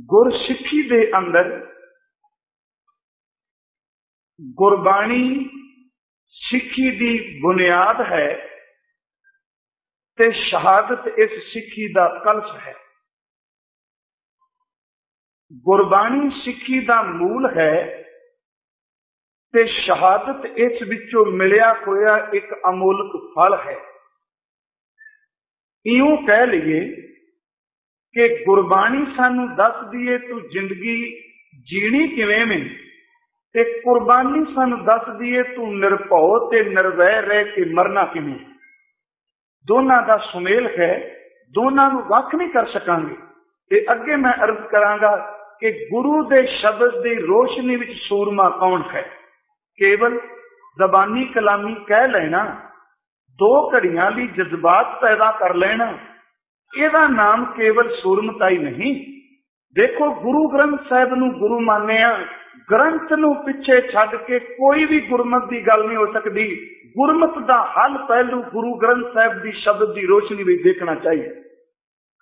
गुरसिक्खी दे अंदर गुरबाणी सिक्खी दी बुनियाद है ते शहादत इस सिक्खी दा कलश है। गुरबाणी सिक्खी दा मूल है ते शहादत इस विचों मिलिया होया एक अमोलक फल है। इयों कह लीए कि गुरबाणी सानू दस दिए तू जिंदगी जीनी किवें में, ते कुर्बानी सानू दस दिए तू निरभौ ते निर्वै रह के मरना किवें। दोनों का सुमेल है, दोनों नू वख नहीं कर सकांगे। ते अगे मैं अर्ज करांगा कि गुरु दे शब्द दी रोशनी विच सूरमा कौन है। केवल जबानी कलामी कह लेना, दो घड़ियां ली जज्बात पैदा कर लेना, ਇਹਦਾ नाम केवल सूरमताई नहीं। देखो गुरु ग्रंथ साहिब नू गुरु मानिया, ग्रंथ नू पिछे छड्ड के कोई भी गुरमत की गल नहीं हो सकती। गुरमत का हल पहलू गुरु ग्रंथ साहिब की शब्द की रोशनी भी देखना चाहिए।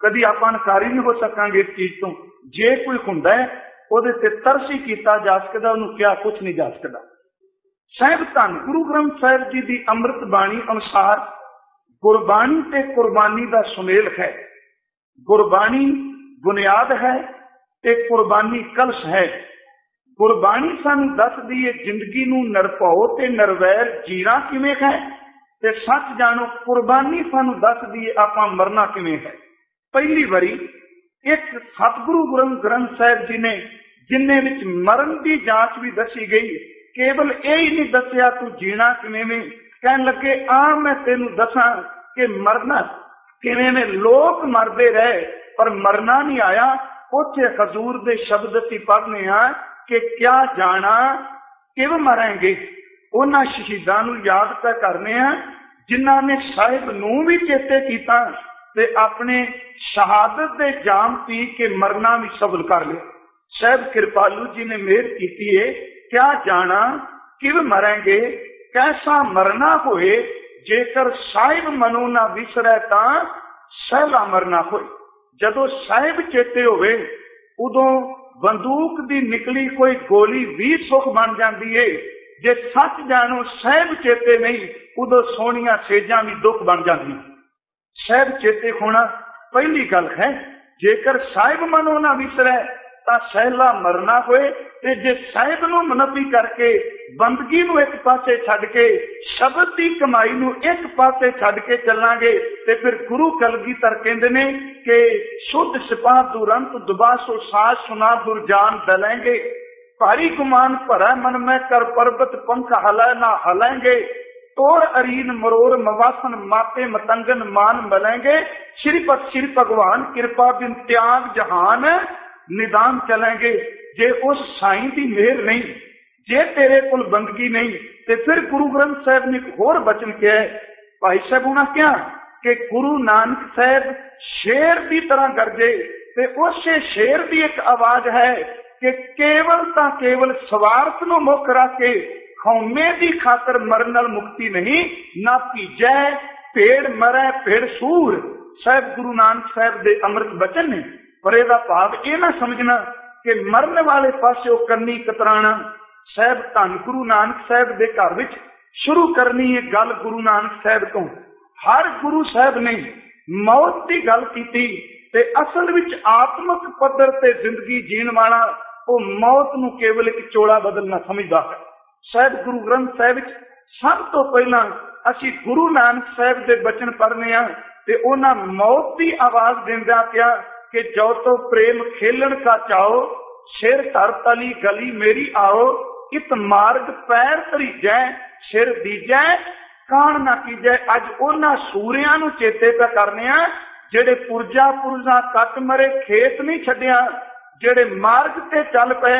कभी आप अनकारी नहीं हो सकांगे इस चीज तो। जे कोई हुंदा है उहदे ते तरस ही कीता जा सकदा, उहनूं क्या कुछ नहीं जा सकदा। साहिब धन गुरु ग्रंथ साहिब जी की अमृत बाणी अनुसार गुरबाणी ते कुर्बानी का सुमेल है। गुरबाणी बुनियाद है ते कुर्बानी कलश है। गुरबाणी सानू दस दी है जिंदगी नू निरभौ ते निर्वैर जीना किवें है, ते सच जानो कुर्बानी सानू दस दी है आपां मरना किवें है। पहली बारी एक सतगुरु ग्रंथ साहिब जी ने जिन्ने विच मरण की जांच भी दसी गई, केवल यही नहीं दसिया तू जीना किवें में, कहन लगे आ मैं तेनू दसा कि मरना किवें में। लोग मरदे रहे पर मरना नहीं आया। उत्थे हजूर दे शब्द असीं पढ़ने हैं कि क्या जाना किवें मरेंगे। उन्हां शहीदां नूं याद कर करने हैं जिन्हां ने साहिब नूं भी चेते कीता ते अपने शहादत दे जाम पी के मरना भी सफल कर लिया। साहिब कृपालू जी ने मेहर कीती है, क्या जाना किवें मरेंगे, कैसा मरना होए, जेकर साहिब मनो ना विसरै तां सहला मरना होए। जदों साहिब चेते होवे उदों बंदूक दी निकली कोई गोली भी सुख बन जाती है। जे सच जानो साहिब चेते नहीं उदों सोहणियां सेजां भी दुख बन जाती। साहिब चेते होना पहली गल है। जेकर साहिब मनो ना विसरै तां सहला मरना होए, ते जे साहिब नूं मुनफी करके बंदगी नूं एक पासे छड्ड के शब्द की कमाई नूं एक पासे छड्ड के चलांगे ते फिर गुरु कलगीधर कहंदे ने कि शुद्ध सिपाह दुरंत दुबासो साज सुना दुरजान दलेंगे। भारी गुमान भरा मन में कर पर्वत पंख हलै ना हलेंगे। तोड़ अरीन मरोर मवासन माते मतंगन मान मलेंगे। श्री भगवान कृपा बिन त्याग जहान निदान चलेंगे। जे उस साईं की मेहर नहीं, जे तेरे कोल बंदगी नहीं, ते फिर गुरु ग्रंथ साहिब ने एक होर बचन किया है। भाई साहब उन्हें क्या कि गुरु नानक साहिब शेर की तरह गरजे, ते उस शेर की एक आवाज है कि केवल ता केवल स्वार्थ नूं मुख रख के खौमे की खातर मरन नाल मुक्ति नहीं, ना भीजै भेड़ मरै भेड़ सूर। साहिब गुरु नानक साहिब दे अमृत बचन ने, पर यह भाव यह ना समझना कि मरन वाले पासे करनी कतराना। साहिब धन गुरु नानक साहिब के घर विच शुरू करनी है गल गुरु नानक साहिब तो। हर गुरु साहिब ने मौत की गल की, ते असल विच आत्मक पद्धर ते जिंदगी जीण वाला वो मौत नूं केवल एक चोला बदलना समझदा है। साहिब गुरु ग्रंथ साहिब विच सब तो पहला असीं गुरु नानक साहिब के बचन पढ़ने आ, ते उन्हां मौत की आवाज देंदा क्या कि जो तो प्रेम खेलन का चाओ, सिर धर तली गली मेरी आओ। इत मार्ग पैर धरीजै सिर दीजै कान ना कीजै। अज उन्हां सूरियां नूं चेते पे करने आ जेड़े पुरजा कट मरे खेत नहीं छड्डिया, जेड़े मार्ग ते चल पे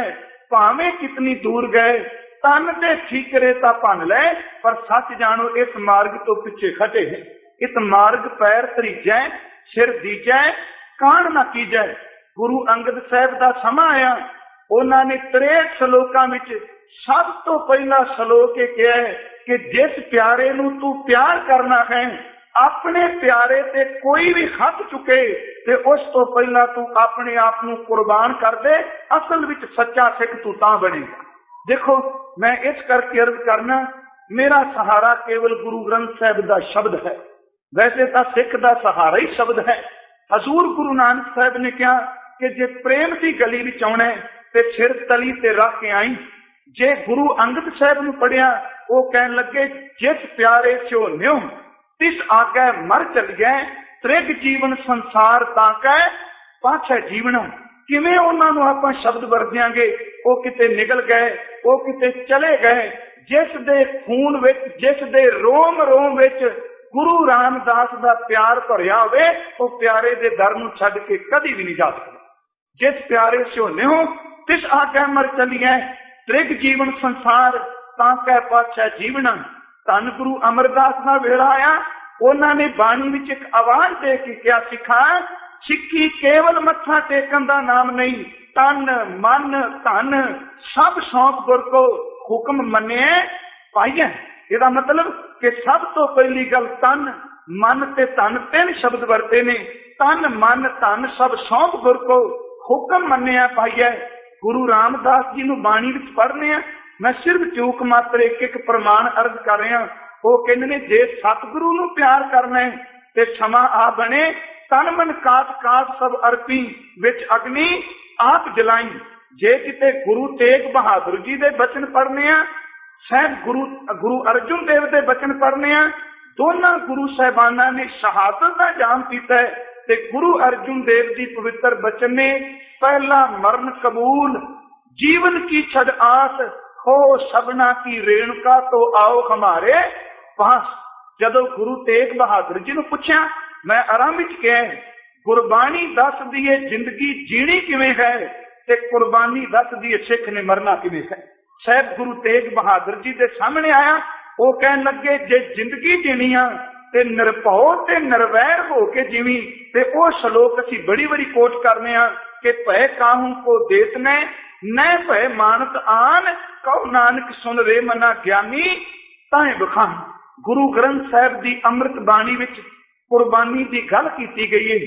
भावें कितनी दूर गए, तन दे ठीकरे तां भन लै, पर सच जानो इस मार्ग तो पिछे खटे है। इत मार्ग पैर धरीजै सिर दीजै कान ना कीजै। गुरु अंगद साहिब का समा आया, उन्होंने 63 श्लोकां विच सब तो पहला श्लोक कहा है कि जिस प्यारे नूं तू प्यार करना है अपने प्यारे ते कोई भी हथ चुके ते उस तो पहला तू अपने आप नू कुर्बान कर दे, असल विच सच्चा सिख तू तां बनेगा। देखो मैं इस करके अर्ज करना, मेरा सहारा केवल गुरु ग्रंथ साहिब का शब्द है। वैसे तो सिख का सहारा ही शब्द है। हजूर गुरु नानक साहब ने कहा कि जे प्रेम की गली में आना है तो सिर तली ते रख के आई। जे गुरु अंगद साहब ने पढ़िया, वो कह लगे जिस प्यारे चो न्यो तिस आगे मर चलिए, त्रिग जीवन संसार ताकै पाछे जीवना। किवें उन्हां नूं आपां शब्द वरतियांगे, वो किते निकल गए, वो किते चले गए। जिस दे खून विच, जिस दे रोम रोम विच गुरु रामदास का प्यार भरिया होवे, वो प्यारे दे दर नूं छड्ड के कदी भी नहीं जा सकदा। जिस प्यारे से होने हो तिस आगे मर चलिए, त्रिग जीवन संसार ताकै पाछे जीवना। धन गुरु अमरदास का वेला आया, उन्होंने बाणी विच एक आवाज दे के क्या सिखा, सिक्खी केवल मत्था टेकन का नाम नहीं, तन मन धन सब सौंप गुर को हुक्म मने पाइए। इसका मतलब कि सब तो पहली गल तन मन ते धन, तीन शब्द वरते ने। तन मन धन सब सौंप गुर को हुक्म मनिया पाइए। गुरु रामदास जी नूं बाणी विच पढ़ने, मैं सिर्फ चूक मात्र एक एक प्रमाण अर्ज कर रहा। वो कहते ने जे सतगुरु नूं प्यार करना है ते क्षमा आ बने, तन मन काट काट सब अर्पी विच अग्नि आप जलाई। जे किते गुरु तेग बहादुर जी दे बचन पढ़ने, शायद गुरु अर्जुन देव दे बचन पढ़ने, दोनों गुरु साहिबाना ने शहादत का जाम पीता है ते गुरु अर्जुन देव जी पवित्र बचन ने पहला मरण कबूल, जीवन की छड़ आस हो सबना की रेणुका तो आओ हमारे पास। जदों गुरु तेग बहादुर जी ने पूछा, मैं आरंभ विच कहा गुरबाणी दस दी है जिंदगी जीनी किवें है ते कुर्बानी दस दी सिख ने मरना किवें है। साहब गुरु तेग बहादुर जी के सामने आया, वो कहन लगे जे जिंदगी जीनी आ ते निरभौ ते निर्वैर हो के जीवी। ते वो श्लोक असी बड़ी बड़ी कोट करने कि भय काहू को देत न भय मानत आन, कहो नानक सुन रे मना ज्ञानी ताए बखान। गुरु ग्रंथ साहिब की अमृत बाणी विच कुर्बानी की गल की गई है।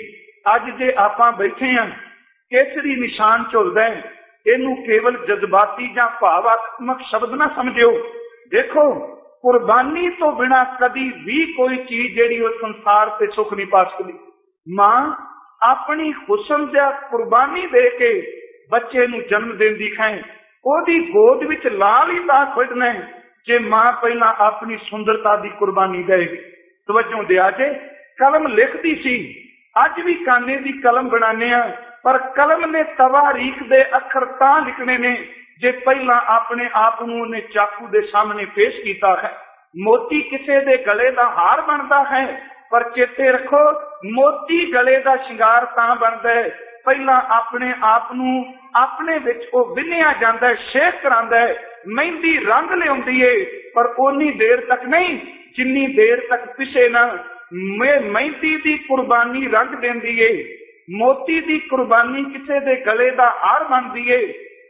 अज जे आपां बैठे हैं, केसरी निशान झुलदा है, इनू केवल जज्बाती या भावात्मक शब्द ना समझो। देखो कुर्बानी तो बिना कदी भी कोई चीज जेड़ी वो संसार से सुख नहीं पा सकती। मां अपनी हुस्न दा कुर्बानी दे के बच्चे नू जन्म देंदी है, ओदी गोद विच लाल ही दा खड़ना है जे मां पहला अपनी सुंदरता की कुर्बानी देगी। तवज्जो दिया जे कलम लिखती सी, अज भी काने की कलम बनाने, पर कलम ने तवारीख दे अखर तां लिखने ने जे पहला अपने आप ने चाकू दे सामने पेश किया है। मोती किसी दे गले का हार बनता है, पर चेते रखो मोती गले का शिंगार तां बनता है पहला अपने आप अपने विच ओ विन्निया जाता है, शेक करांदा है, मेहंदी रंग लियाउंदी है, पर ओनी देर तक नहीं जिन्नी देर तक पिछे ना मेहंदी की कुर्बानी रंग देंदी है। मोती की कुर्बानी किसी दे गले का हार बनती है,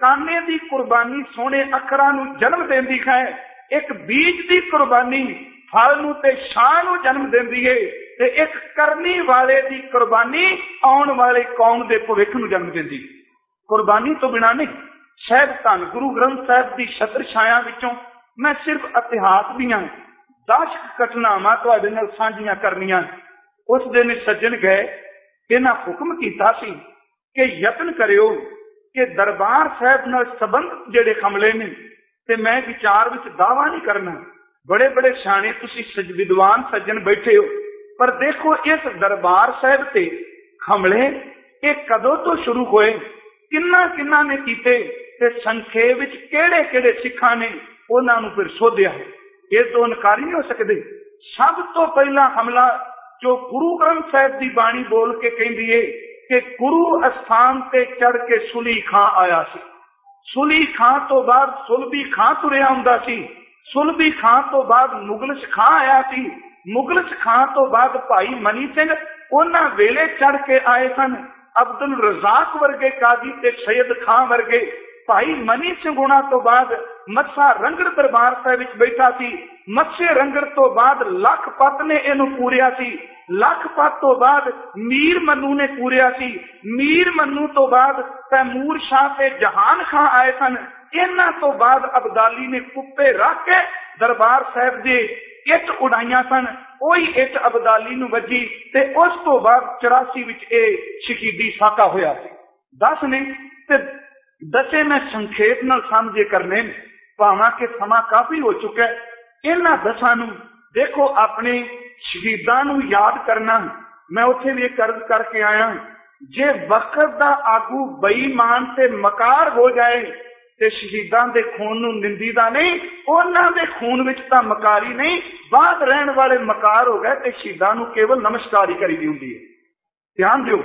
काने की कुर्बानी सोने अखरां नूं जन्म देंदी है, एक बीज की कुर्बानी फल नूं ते छां नूं जन्म देंदी है, ते एक करनी वाले की कुर्बानी आउण वाले कौम के भविख नूं जन्म देंदी। कुर्बानी तो बिना नहीं। शायद धन गुरु ग्रंथ साहिब की छत्र छाया विचों मैं सिर्फ इतिहास दीआं 10 घटनावां तुहाडे नाल साझीआं करनियां। उस दिन सज्जन गए, इन्हां हुक्म कीता सी कि यतन करियो कि दरबार साहब नाल संबंध जेड़े खमले ने, ते मैं विचार विच दावा नहीं करना, बड़े बड़े सियाणे तुसीं विद्वान सज्जन बैठे हो, पर देखो इस दरबार साहब ते हमले ये कदों तो शुरू होए, किन्ना किन्ना ने कीते, ते संखेप विच केड़े केड़े सिखां ने उन्हां नूं फिर सोधिया है। ये तो इनकारी नहीं हो सकते। सब तो पहला हमला जो गुरु ग्रंथ साहिब की बाणी बोल के कहती है कि गुरु अस्थान ते चढ़ के सुली खां आया सी। सुली खां तो बाद सुलभी खां तुरिया हुंदा सी, सुलभी खां तो बाद मुगलश खां आया सी, मुगलश खां तो बाद भाई मनी सिंह उन्हां वेले चढ़ के आए सन। अब्दुल रजाक वर्गे काजी ते सैयद खां वर्गे, भाई मनी सिंह गुणा तो बाद मत्सा रंगड़ दरबार साहिब विच बैठा सी। मत्से रंगड़ तो बाद लखपत ने इहनूं पूरिया सी। लखपत तो बाद मीर मन्नू ने पूरिया सी। मीर मन्नू तो बाद तैमूर शाह ते जहान खां आए सन। इन्हां तो बाद अब्दाली ने कुप्पे रख के दरबार साहिब दे इट उड़ाइया सन। ओही इट अब्दाली नूं वजी ते उस तो बाद 84 विच इह शहीदी साका होया सी। 10 ने ते दसे मैं संखेप नाल समझे करने भावां के समा काफी हो चुका है। इन्हां दसां नूं देखो अपने शहीदां नूं याद करना। मैं उत्थे भी कर्ज करके आया, जे वक्त दा आगू बेईमान ते मकार हो जाए ते शहीदां दे खून नूं निंदीदा नहीं, उन्हां दे खून विच तां मकारी नहीं, बाद रहण वाले मकार हो गए ते शहीदां नूं केवल नमस्कार ही करीदी हुंदी है। ध्यान दिओ,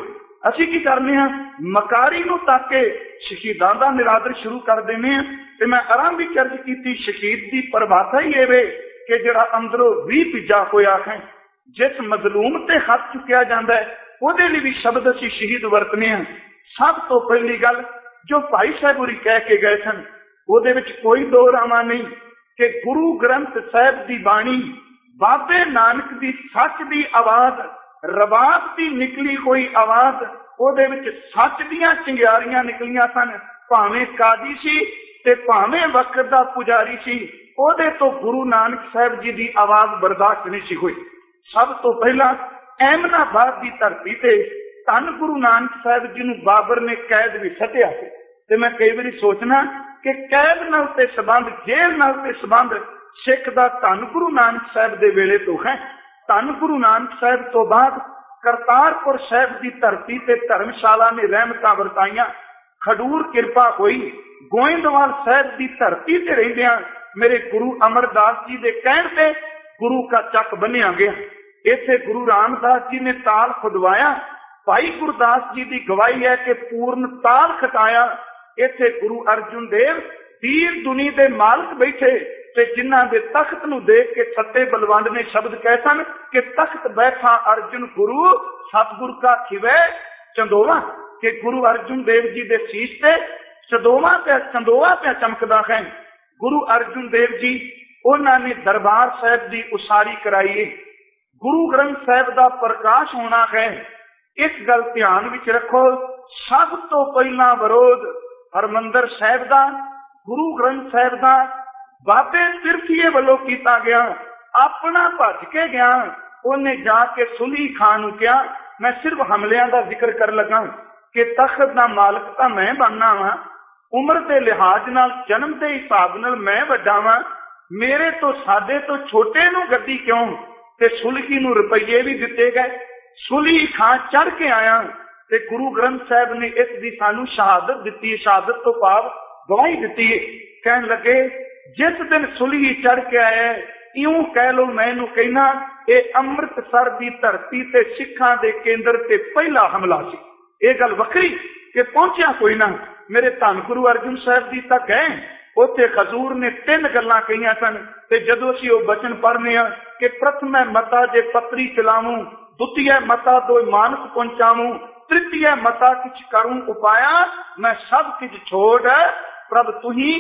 असीं की करने हां, मकारी नूं तक के शहीदां दा निरादर शुरू कर देने हां। ते मैं आरंभ ही चर्च कीती, शहीद दी परिभाषा ही इह वे कि जिहड़ा अंदरों भी पिजा होया है, जिस मजलूम ते हथ चुकिया जाता है ਉਹਦੇ ਲਈ भी शब्द असीं शहीद वरतने हैं। सब तो पहली गल जो भाई साहब होरी कह के गए सन, ਉਹਦੇ ਵਿੱਚ कोई दो रामा नहीं कि गुरु ग्रंथ साहिब दी बाणी बाबे नानक दी सच दी आवाज, रबाब दी निकली कोई आवाज, ਉਹਦੇ ਵਿੱਚ सच दियां चिंगियारियां निकलियां सन। भावें काजी सी ते भावें वक्त दा पुजारी सी, ਉਹਦੇ तो गुरु नानक साहिब जी दी आवाज बर्दाश्त नहीं सी हुई। सब तो पहला अहमदाबाद की धरती से धन गुरु नानक साहिब जी नूं बाबर ने कैद भी सटिया सी। ते मैं कई बार सोचना कि कैद नाल ते संबंध, जेल नाल ते संबंध सिख दा धन गुरु नानक साहिब दे वेले तो है। धन गुरु नानक साहिब तो बाद करतारपुर साहिब की धरती ते धर्मशाला ने रहमतां वरताइयां, खडूर किरपा हुई। गोइंदवाल साहिब की धरती ते रहिंदियां मेरे गुरु अमरदास जी दे कहण ते गुरु का चक बनिया गया। इत्थे गुरु रामदास जी ने ताल खुदवाया। भाई गुरदास जी की गवाही है कि पूर्ण ताल खटाया। इत्थे गुरु अर्जुन देव दीन दुनी दे मालक बैठे ते जिन्हां दे तख्त नूं देख के सत्ते बलवंड ने शब्द कहे सन कि तख्त बैठा अर्जुन गुरु सतगुर का खिवे चंदोवा, कि गुरु अर्जुन देव जी दे शीश ते चंदोवा पे चमकदा है। गुरु अर्जुन देव जी उन्हां ने दरबार साहिब की उसारी कराई। गुरु ग्रंथ साहिब का प्रकाश होना है, इस गल ध्यान विच रखो। सब तो पहला विरोध हरमंदर साहिब का, गुरु ग्रंथ साहिब का बाबे तिरफीए वालों किया गया। अपना भज के गया, उन्हें जाके सुली खान नूं कहा मैं सिर्फ हमलियां का जिक्र कर लगा कि तख्त का मालक तो मैं बनना वा, उम्र के लिहाज नाल जन्म के हिसाब नाल मैं वड्डा वा, मेरे तो साडे तो छोटे नूं गद्दी क्यों, ते सुलगी नूं रुपये भी दिते गए। सुली खां चढ़ के आया ते गुरु ग्रंथ साहिब ने इस दी सानू शहादत दी। शहादत तो भाव गवाही दी है। कहन लगे जिस दिन सुली चढ़ के आया, इं कह लो मैनू कहना ये अमृतसर की धरती ते सिखां दे केंद्र ते पहला हमला सी। ये गल वखरी कि पहुंचा कोई ना। मेरे धन गुरु अर्जुन साहिब जी तक गए, उत्थे खजूर ने 3 गल्लां कहियां सन ते जदों असीं ओह बचन पढ़ने आ कि प्रथम मता जे पत्री चलावूं, द्वितीय मता दो मानस पहुंचाऊं, तृतीय मता किछ करूं उपाया, मैं सब किछ छोड़ प्रभ तुही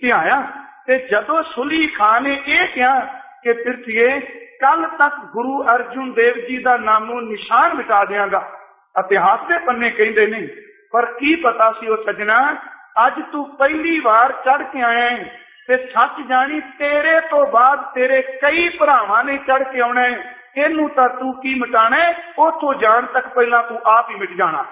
ध्याया। ते जदों सुली खां ने यह कहा कि पृथ्वीए कल तक गुरु अर्जुन देव जी का नामो निशान मिटा देंगा, इतिहास के पन्ने कहते नहीं, पर की पता सी वो सजना अज तू पहली बार चढ़ के आया है ते सच जानी तेरे तो बाद तेरे कई भरावां ने चढ़ के आना है। इनू तां तू की मिटाना है, उथों जान तक पहला तू आप ही मिट जाना।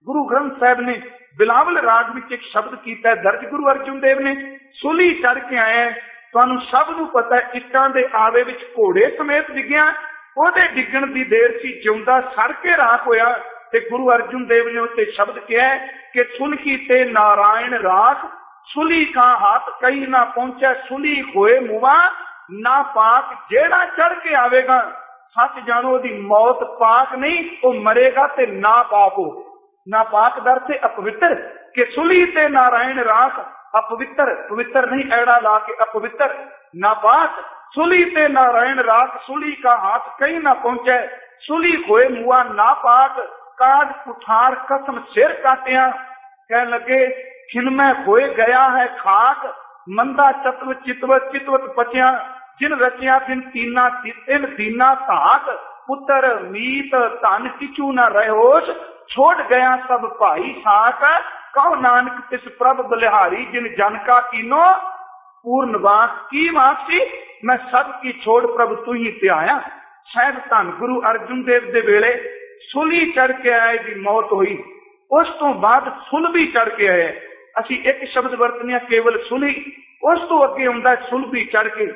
गुरु ग्रंथ साहिब ने बिलावल राग विच एक शब्द कीता है दर्ज, गुरु अर्जुन देव ने सुली चढ़ के आया है। तुहानू सब नू पता है इट्टां दे आवे विच घोड़े समेत डिग्गिया, ओहदे डिग्गण दी देर सी जिउंदा सड़ के राख होया। ते गुरु अर्जुन देव ने उत्ते शब्द कहा कि सुलखी ते नारायण राख, सुली का हाथ कई ना पहुंचे, सुली होए मुआ ना पाक, जेड़ा चढ़ के आवेगा सच जानो ओदी मौत पाक नहीं, वो मरेगा ते ना पाक हो। ना पाक दर से अपवित्र, कि सुली ते नारायण राख अपवित्र, पवित्र नहीं एड़ा ला के अपवित्र, ना पाक सुली ते नारायण राख, सुली का हाथ कहीं ना पहुंचे, सुली होए मुआ ना पाक, काज कुठार कसम सिर काटिया। कह लगे खिनमै होए गया है खाक, मंदा चतव चितवत चितवत पचिया जिन रचिया दिन तीना तिन दीना धाक पुत्र मीत धन किचू न रहोस छोड़ गया सब भाई साक कहो नानक तिस प्रभ बलिहारी जिन जन का कीनो पूर्ण वास की वापसी मैं सब की छोड़ प्रभु तू ही ते आया। शायद धन गुरु अर्जुन देव दे वेले सुली चढ़ के आए दी मौत हुई, उस तो बाद सुलभी चढ़ के आए। असी एक शब्द वरतने केवल सुली, उस तो अगे हुंदा सुलभी चढ़ के।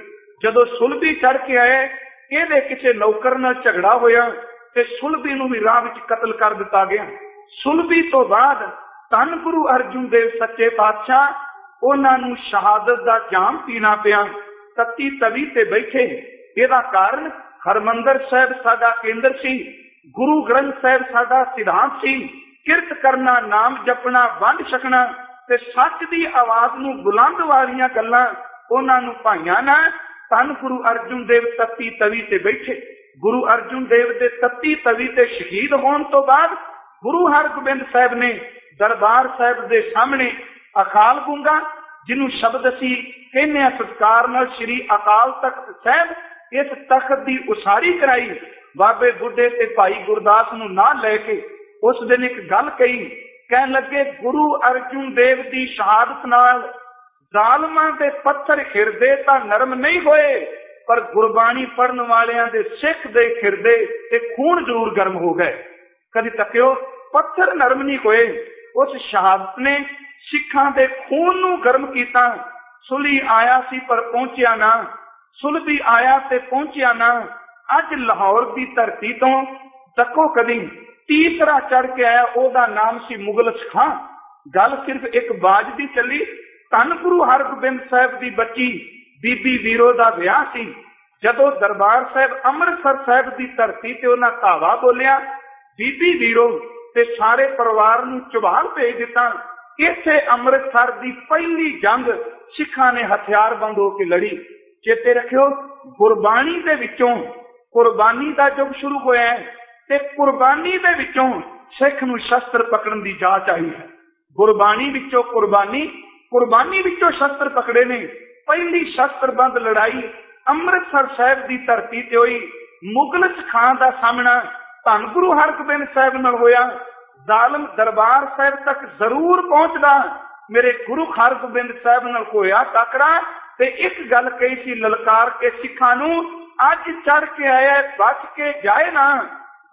जदों सुलभी चढ़ के आए ਇਹਦੇ ਕਿਸੇ ਨੌਕਰ ਨਾਲ ਝਗੜਾ ਹੋਇਆ ਤੇ ਸੁਲਭੀ ਨੂੰ ਵੀ ਰਾਹ ਵਿੱਚ ਕਤਲ ਕਰ ਦਿੱਤਾ ਗਿਆ। ਸੁਲਭੀ ਤੋਂ ਬਾਅਦ ਧੰਨ ਗੁਰੂ ਅਰਜੁਨ ਦੇਵ ਸੱਚੇ ਪਾਤਸ਼ਾਹ ਉਹਨਾਂ ਨੂੰ ਸ਼ਹਾਦਤ ਦਾ ਜਾਮ ਪੀਣਾ ਪਿਆ। ਤਤੀ ਤਵੀ ਤੇ ਬੈਠੇ। ਇਹਦਾ ਕਾਰਨ ਹਰਮੰਦਰ ਸਾਹਿਬ ਸਾਡਾ ਕੇਂਦਰ ਸੀ, ਗੁਰੂ ਗ੍ਰੰਥ ਸਾਹਿਬ ਸਾਡਾ ਸਿਧਾਂਤ ਸੀ। ਕਿਰਤ ਕਰਨਾ, ਨਾਮ ਜਪਣਾ, ਵੰਡ ਛਕਣਾ ਤੇ ਸੱਚ ਦੀ ਆਵਾਜ਼ ਨੂੰ ਬੁਲੰਦ ਵਾਲੀਆਂ ਗੱਲਾਂ ਉਹਨਾਂ ਨੂੰ ਭਾਈਆਂ ਨਾ। ਧੰਨ ਗੁਰੂ ਅਰਜੁਨ ਦੇਵ ਤੱਤੀ ਤਵੀ ਤੇ ਬੈਠੇ। ਗੁਰੂ ਅਰਜੁਨ ਦੇਵ ਦੇ ਤੱਤੀ ਤਵੀ ਤੇ ਸ਼ਹੀਦ ਹੋਣ ਤੋਂ ਬਾਅਦ ਗੁਰੂ ਹਰਗੋਬਿੰਦ ਸਾਹਿਬ ਨੇ ਦਰਬਾਰ ਸਾਹਿਬ ਦੇ ਸਾਹਮਣੇ ਅਕਾਲ ਗੂੰਗਾ, ਜਿਹਨੂੰ ਸ਼ਬਦ ਅਸੀਂ ਕਹਿੰਦੇ ਹਾਂ ਸਤਿਕਾਰ ਨਾਲ ਸ਼੍ਰੀ ਅਕਾਲ ਤਖਤ ਸਾਹਿਬ, ਇਸ ਤਖਤ ਦੀ ਉਸਾਰੀ ਕਰਾਈ। ਬਾਬੇ ਬੁੱਢੇ ਤੇ ਭਾਈ ਗੁਰਦਾਸ ਨੂੰ ਨਾਲ ਲੈ ਕੇ ਉਸ ਦਿਨ ਇੱਕ ਗੱਲ ਕਹੀ, ਕਹਿਣ ਲੱਗੇ ਗੁਰੂ ਅਰਜੁਨ ਦੇਵ ਦੀ ਸ਼ਹਾਦਤ ਨਾਲ ਜ਼ਾਲਮਾਂ ਦੇ ਪੱਥਰ ਖਿਰਦੇ ਤਾਂ ਨਰਮ ਨਹੀਂ ਹੋਏ, ਪਰ ਗੁਰਬਾਣੀ ਪੜਨ ਵਾਲਿਆਂ ਦੇ ਸਿੱਖ ਦੇ ਖਿਰਦੇ ਤੇ ਖੂਨ ਜ਼ਰੂਰ ਗਰਮ ਹੋ ਗਏ। ਕਦੀ ਤੱਕਿਓ ਪੱਥਰ ਨਰਮ ਨਹੀਂ ਹੋਏ। ਉਸ ਸ਼ਹਾਦਤ ਨੇ ਸਿੱਖਾਂ ਦੇ ਖੂਨ ਨੂੰ ਗਰਮ ਕੀਤਾ। ਸੁਲੀ ਆਇਆ ਸੀ ਪਰ ਪਹੁੰਚਿਆ ਨਾ, ਸੁਲਭੀ ਆਇਆ ਤੇ ਪਹੁੰਚਿਆ ਨਾ। ਅੱਜ ਲਾਹੌਰ ਦੀ ਧਰਤੀ ਤੋਂ ਤੱਕੋ ਕਦੀ ਤੀਸਰਾ ਚੜ ਕੇ ਆਇਆ, ਉਹਦਾ ਨਾਮ ਸੀ ਮੁਗਲਸ ਖਾਂ। ਗੱਲ ਸਿਰਫ ਇੱਕ ਬਾਜ ਦੀ ਚੱਲੀ। ਧੰਨ ਗੁਰੂ ਹਰਗੋਬਿੰਦ ਸਾਹਿਬ ਦੀ ਬੱਚੀ ਬੀਬੀ ਵੀਰੋ ਦਾ ਵਿਆਹ ਸੀ। ਜਦੋਂ ਦਰਬਾਰ ਸਾਹਿਬ ਅੰਮ੍ਰਿਤਸਰ ਸਾਹਿਬ ਦੀ ਧਰਤੀ ਤੇ ਉਹਨਾਂ ਧਾਵਾ ਬੋਲਿਆ, ਬੀਬੀ ਵੀਰੋ ਤੇ ਸਾਰੇ ਪਰਿਵਾਰ ਨੂੰ ਚੁਬਾਲ ਭੇਜ ਦਿੱਤਾ। ਇਸੇ ਅੰਮ੍ਰਿਤਸਰ ਦੀ ਪਹਿਲੀ ਜੰਗ ਸਿੱਖਾਂ ਨੇ ਹਥਿਆਰਬੰਦ ਹੋ ਕੇ ਲੜੀ। ਚੇਤੇ ਰੱਖਿਓ, ਗੁਰਬਾਣੀ ਦੇ ਵਿੱਚੋਂ ਕੁਰਬਾਨੀ ਦਾ ਯੁੱਗ ਸ਼ੁਰੂ ਹੋਇਆ ਤੇ ਕੁਰਬਾਨੀ ਦੇ ਵਿੱਚੋਂ ਸਿੱਖ ਨੂੰ ਸ਼ਸਤਰ ਪਕੜਨ ਦੀ ਜਾਚ ਆਈ ਹੈ। ਗੁਰਬਾਣੀ ਵਿੱਚੋਂ ਕੁਰਬਾਨੀ ਵਿੱਚੋਂ ਸ਼ਸਤਰ ਪਕੜੇ ਨੇ। ਪਹਿਲੀ ਸ਼ਸਤਰਬੰਦ ਲੜਾਈ ਅੰਮ੍ਰਿਤਸਰ ਸਾਹਿਬ ਦੀ ਧਰਤੀ ਤੇ ਹੋਈ। ਮੁਗਲਸ ਖਾਂ ਦਾ ਸਾਹਮਣਾ ਧੰਨ ਗੁਰੂ ਹਰਗੋਬਿੰਦ ਸਾਹਿਬ ਨਾਲ ਹੋਇਆ। ਜ਼ਾਲਮ ਦਰਬਾਰ ਸਾਹਿਬ ਤੱਕ ਜ਼ਰੂਰ ਪਹੁੰਚਦਾ, ਮੇਰੇ ਗੁਰੂ ਹਰਗੋਬਿੰਦ ਸਾਹਿਬ ਨਾਲ ਹੋਇਆ ਟੱਕਰਾ। ਤੇ ਇੱਕ ਗੱਲ ਕਹੀ ਸੀ ਲਲਕਾਰ ਕੇ ਸਿੱਖਾਂ ਨੂੰ, ਅੱਜ ਚੜ ਕੇ ਆਇਆ ਬਚ ਕੇ ਜਾਏ ਨਾ।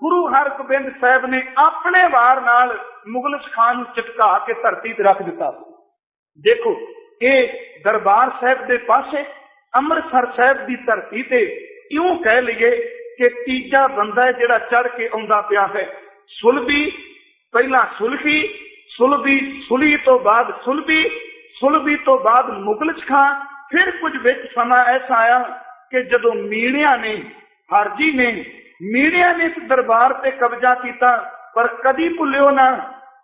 ਗੁਰੂ ਹਰਗੋਬਿੰਦ ਸਾਹਿਬ ਨੇ ਆਪਣੇ ਵਾਰ ਨਾਲ ਮੁਗਲਸ ਖਾਂ ਨੂੰ ਚਟਕਾ ਕੇ ਧਰਤੀ ਤੇ ਰੱਖ ਦਿੱਤਾ। ਦੇਖੋ, ਇਹ ਦਰਬਾਰ ਸਾਹਿਬ ਦੇ ਪਾਸੇ ਅੰਮ੍ਰਿਤਸਰ ਸਾਹਿਬ ਦੀ ਧਰਤੀ ਤੇ ਇਉਂ ਕਹਿ ਲਈਏ ਕਿ ਤੀਜਾ ਬੰਦਾ ਹੈ ਜਿਹੜਾ ਚੜ ਕੇ ਆਉਂਦਾ ਪਿਆ ਹੈ। ਸੁਲਭੀ, ਪਹਿਲਾਂ ਸੁਲਖੀ, ਸੁਲੀ ਤੋਂ ਬਾਅਦ ਸੁਲਭੀ ਤੋਂ ਬਾਅਦ ਮੁਗਲਸ ਖਾਂ। ਫਿਰ ਕੁਝ ਵਿੱਚ ਸਮਾਂ ਐਸਾ ਆਇਆ ਕਿ ਜਦੋਂ ਮੀਣਿਆਂ ਨੇ ਇਸ ਦਰਬਾਰ ਤੇ ਕਬਜ਼ਾ ਕੀਤਾ। ਪਰ ਕਦੀ ਭੁੱਲਿਓ ਨਾ,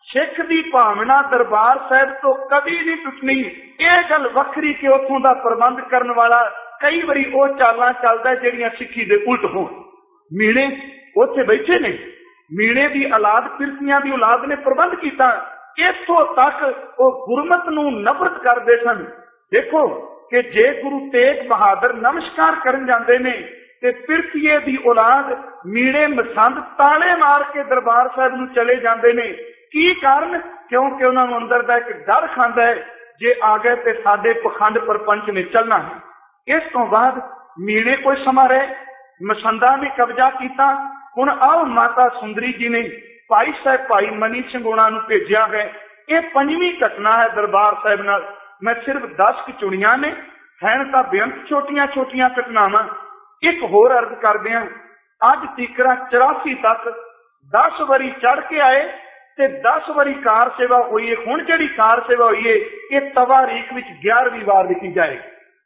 ਸਿੱਖ ਦੀ ਭਾਵਨਾ ਦਰਬਾਰ ਸਾਹਿਬ ਤੋਂ ਕਦੀ ਨਹੀਂ ਟੁੱਟਣੀ। ਇਹ ਗੱਲ ਵੱਖਰੀ ਕਿ ਉੱਥੋਂ ਦਾ ਪ੍ਰਬੰਧ ਕਰਨ ਵਾਲਾ ਕਈ ਵਾਰੀ ਉਹ ਚਾਲਾਂ ਚੱਲਦਾ ਜਿਹੜੀਆਂ ਸਿੱਖੀ ਦੇ ਉਲਟ ਹੋਣ। ਮੀਣੇ ਉੱਥੇ ਬੈਠੇ ਨੇ, ਮੀਣੇ ਦੀ ਔਲਾਦ ਪਿਰਸੀਆਂ ਦੀ ਔਲਾਦ ਨੇ ਪ੍ਰਬੰਧ ਕੀਤਾ। ਇੱਥੋਂ ਤੱਕ ਉਹ ਗੁਰਮਤ ਨੂੰ ਨਫ਼ਰਤ ਕਰਦੇ ਸਨ। ਦੇਖੋ ਕਿ ਜੇ ਗੁਰੂ ਤੇਗ ਬਹਾਦਰ ਨਮਸਕਾਰ ਕਰਨ ਜਾਂਦੇ ਨੇ ਤੇ ਪਿਰਸੀਏ ਦੀ ਔਲਾਦ ਮੀਣੇ ਮਸੰਦ ਤਾਲੇ ਮਾਰ ਕੇ ਦਰਬਾਰ ਸਾਹਿਬ ਨੂੰ ਚਲੇ ਜਾਂਦੇ ਨੇ। ਕੀ ਕਾਰਨ? ਕਿਉਂਕਿ ਉਹਨਾਂ ਨੂੰ ਅੰਦਰ ਦਾ ਇੱਕ ਡਰ ਖਾਂਦਾ ਹੈ, ਜੇ ਆ ਗਏ ਤੇ ਸਾਡੇ ਪਖੰਡ ਪਰਪੰਚ ਨੇ ਚੱਲਣਾ ਹੈ। ਇਸ ਤੋਂ ਬਾਅਦ ਮੀਣੇ ਕੋਈ ਸਮਾਂ ਰਹੇ, ਮਸੰਦਾਂ ਨੇ ਕਬਜ਼ਾ ਕੀਤਾ। ਹੁਣ ਆਓ ਮਾਤਾ ਸੁੰਦਰੀ ਜੀ ਨੇ ਭਾਈ ਸਾਹਿਬ ਭਾਈ ਮਨੀ ਸਿੰਘ ਉਹਨਾਂ ਨੂੰ ਭੇਜਿਆ ਹੈ। ਇਹ ਪੰਜਵੀਂ ਘਟਨਾ ਹੈ ਦਰਬਾਰ ਸਾਹਿਬ ਨਾਲ। ਮੈਂ ਸਿਰਫ 10 ਚੁਣੀਆਂ ਨੇ, ਹਨ ਤਾਂ ਬੇਅੰਤ ਛੋਟੀਆਂ ਘਟਨਾਵਾਂ। ਇੱਕ ਹੋਰ ਅਰਜ਼ ਕਰਦੇ ਹਾਂ, ਅੱਜ ਤੀਕਰਾ 84 ਤੱਕ 10 ਵਾਰੀ ਚੜ ਕੇ ਆਏ ਤੇ 10 ਵਾਰੀ ਕਾਰ ਸੇਵਾ ਹੋਈ ਹੈ। ਹੁਣ ਜਿਹੜੀ ਕਾਰ ਸੇਵਾ ਹੋਈ ਹੈ ਇਹ ਤਵਾਰੀਖ ਵਿੱਚ 11ਵੀਂ ਵਾਰ ਲਿਖੀ ਜਾਏ।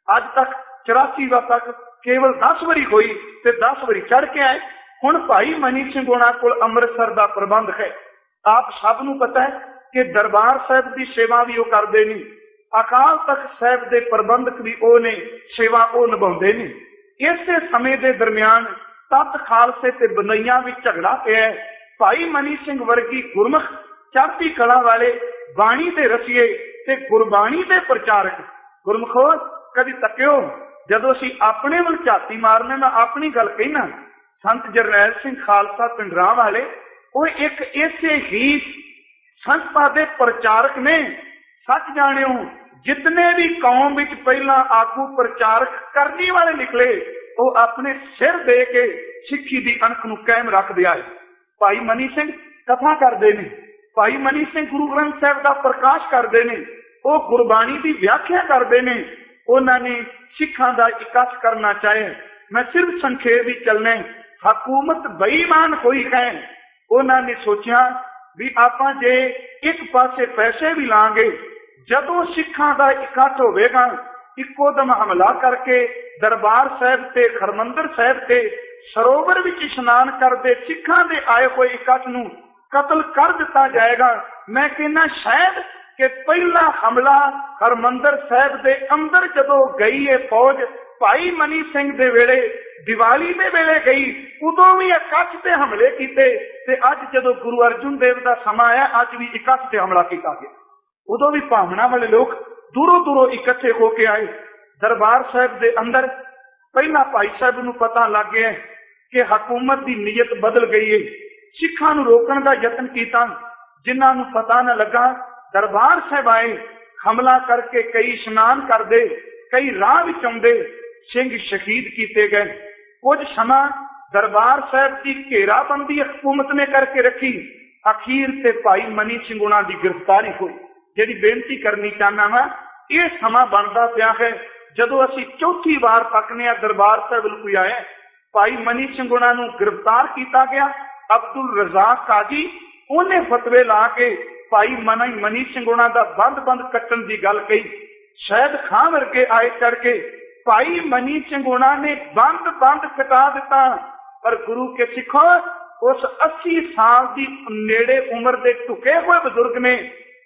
ਅੱਜ ਤੱਕ 84 ਵਾਰ ਤੱਕ ਕੇਵਲ 10 ਵਾਰੀ ਹੋਈ ਤੇ 10 ਵਾਰੀ ਚੜ ਕੇ ਆਏ। ਹੁਣ ਭਾਈ ਮਨੀ ਸਿੰਘ ਹੋਣਾ ਕੋਲ ਅੰਮ੍ਰਿਤਸਰ ਦਾ ਪ੍ਰਬੰਧ ਹੈ। ਆਪ ਸਭ ਨੂੰ ਪਤਾ ਹੈ ਕਿ ਦਰਬਾਰ ਸਾਹਿਬ ਦੀ ਸੇਵਾ ਵੀ ਉਹ ਕਰਦੇ ਨੇ, ਅਕਾਲ ਤਖਤ ਸਾਹਿਬ ਦੇ ਪ੍ਰਬੰਧਕ ਵੀ ਉਹ ਨੇ, ਸੇਵਾ ਉਹ ਨਿਭਾਉਂਦੇ ਨੇ। ਇਸੇ ਸਮੇਂ ਦੇ ਦਰਮਿਆਨ ਤਤ ਖਾਲਸੇ ਤੇ ਬਨਈਆਂ ਵਿੱਚ ਝਗੜਾ ਪਿਆ। ਭਾਈ ਮਨੀ ਸਿੰਘ ਵਰਗੀ ਗੁਰਮੁਖ ਚੜ੍ਹਦੀ ਕਲਾ ਵਾਲੇ ਬਾਣੀ ਦੇ ਰਸੀਏ ਤੇ ਗੁਰਬਾਣੀ ਦੇ ਪ੍ਰਚਾਰਕ गुरमुखो कदी तक्यो, जदों असीं अपने वल झाती मारने, मैं अपनी गल कहना, संत जरनैल सिंह खालसा पिंडरां वाले वो एक ऐसे ही संस्था दे प्रचारक ने। सच जानियो जितने भी कौम विच पहला आगू प्रचारक करने वाले निकले, वो अपने सिर दे के सिक्खी दी अणख नूं कायम रख दिया है। भाई मनी सिंह कथा करते हैं, भाई मनी सिंह गुरु ग्रंथ साहिब का प्रकाश करते हैं, वो गुरबाणी की व्याख्या करते हैं। उन्होंने सिखां का इकट्ठ करना चाहे, मैं सिर्फ संखेप ही चलने। हकूमत बेईमान हुई है, उन्होंने सोचा भी आपां जे एक पासे पैसे भी लांगे, जदों सिखां का इकट्ठ होवेगा इको दम हमला करके दरबार साहिब ते हरमंदर साहिब ते सरोवर विच इशनान करते सिखां दे आए हुए इकट्ठ नूं कतल कर दिता जाएगा। मैं कहना शायद कि पहला हमला हरमंदर साहिब दे अंदर जदों गई है फौज, भाई मनी सिंह दे वेले दिवाली दे वेले गई, उदों भी इकट्ठ ते हमले कीते, ते अज जदों गुरु अर्जुन देव दा समां आया, अज भी इकट्ठ ते हमला कीता गया। उदों भी भावना वाले लोग दूरों दूरों इकट्ठे होके आए। दरबार साहिब दे अंदर पहला भाई साहब नूं पता लग गया कि हकूमत की नीयत बदल गई है। सिखां नूं रोकण का यत्न किया, जिन्हां नूं पता न लगा दरबार साहिब आए, हमला करके कई इशनान करते, कई राह विच आउंदे सिंह शहीद किए गए। कुछ समा दरबार साहिब की घेराबंदी हुकूमत ने करके रखी। अखीर ते भाई मनी सिंह उन्हां दी गिरफ्तारी हुई। जिहड़ी बेनती करनी चाहना वा, यह समा बनता पिया है जदों असीं चौथी बार तकने दरबार साहिब कोई आए, भाई मनी सिंह उन्हां नूं गिरफ्तार किया गया। अब्दुल रज़ाक काजी उन्हें फतवे ला के भाई मनी सिंह उन्हां दा बंद बंद कट्टण की गल कही। शहीद खां वर्गे आए चढ़ के भाई मनी सिंह उन्हां ने बंद बंद कटा दिता। पर गुरु के सिखो उस 80 साल की नेड़े उम्र के टुके हुए बजुर्ग ने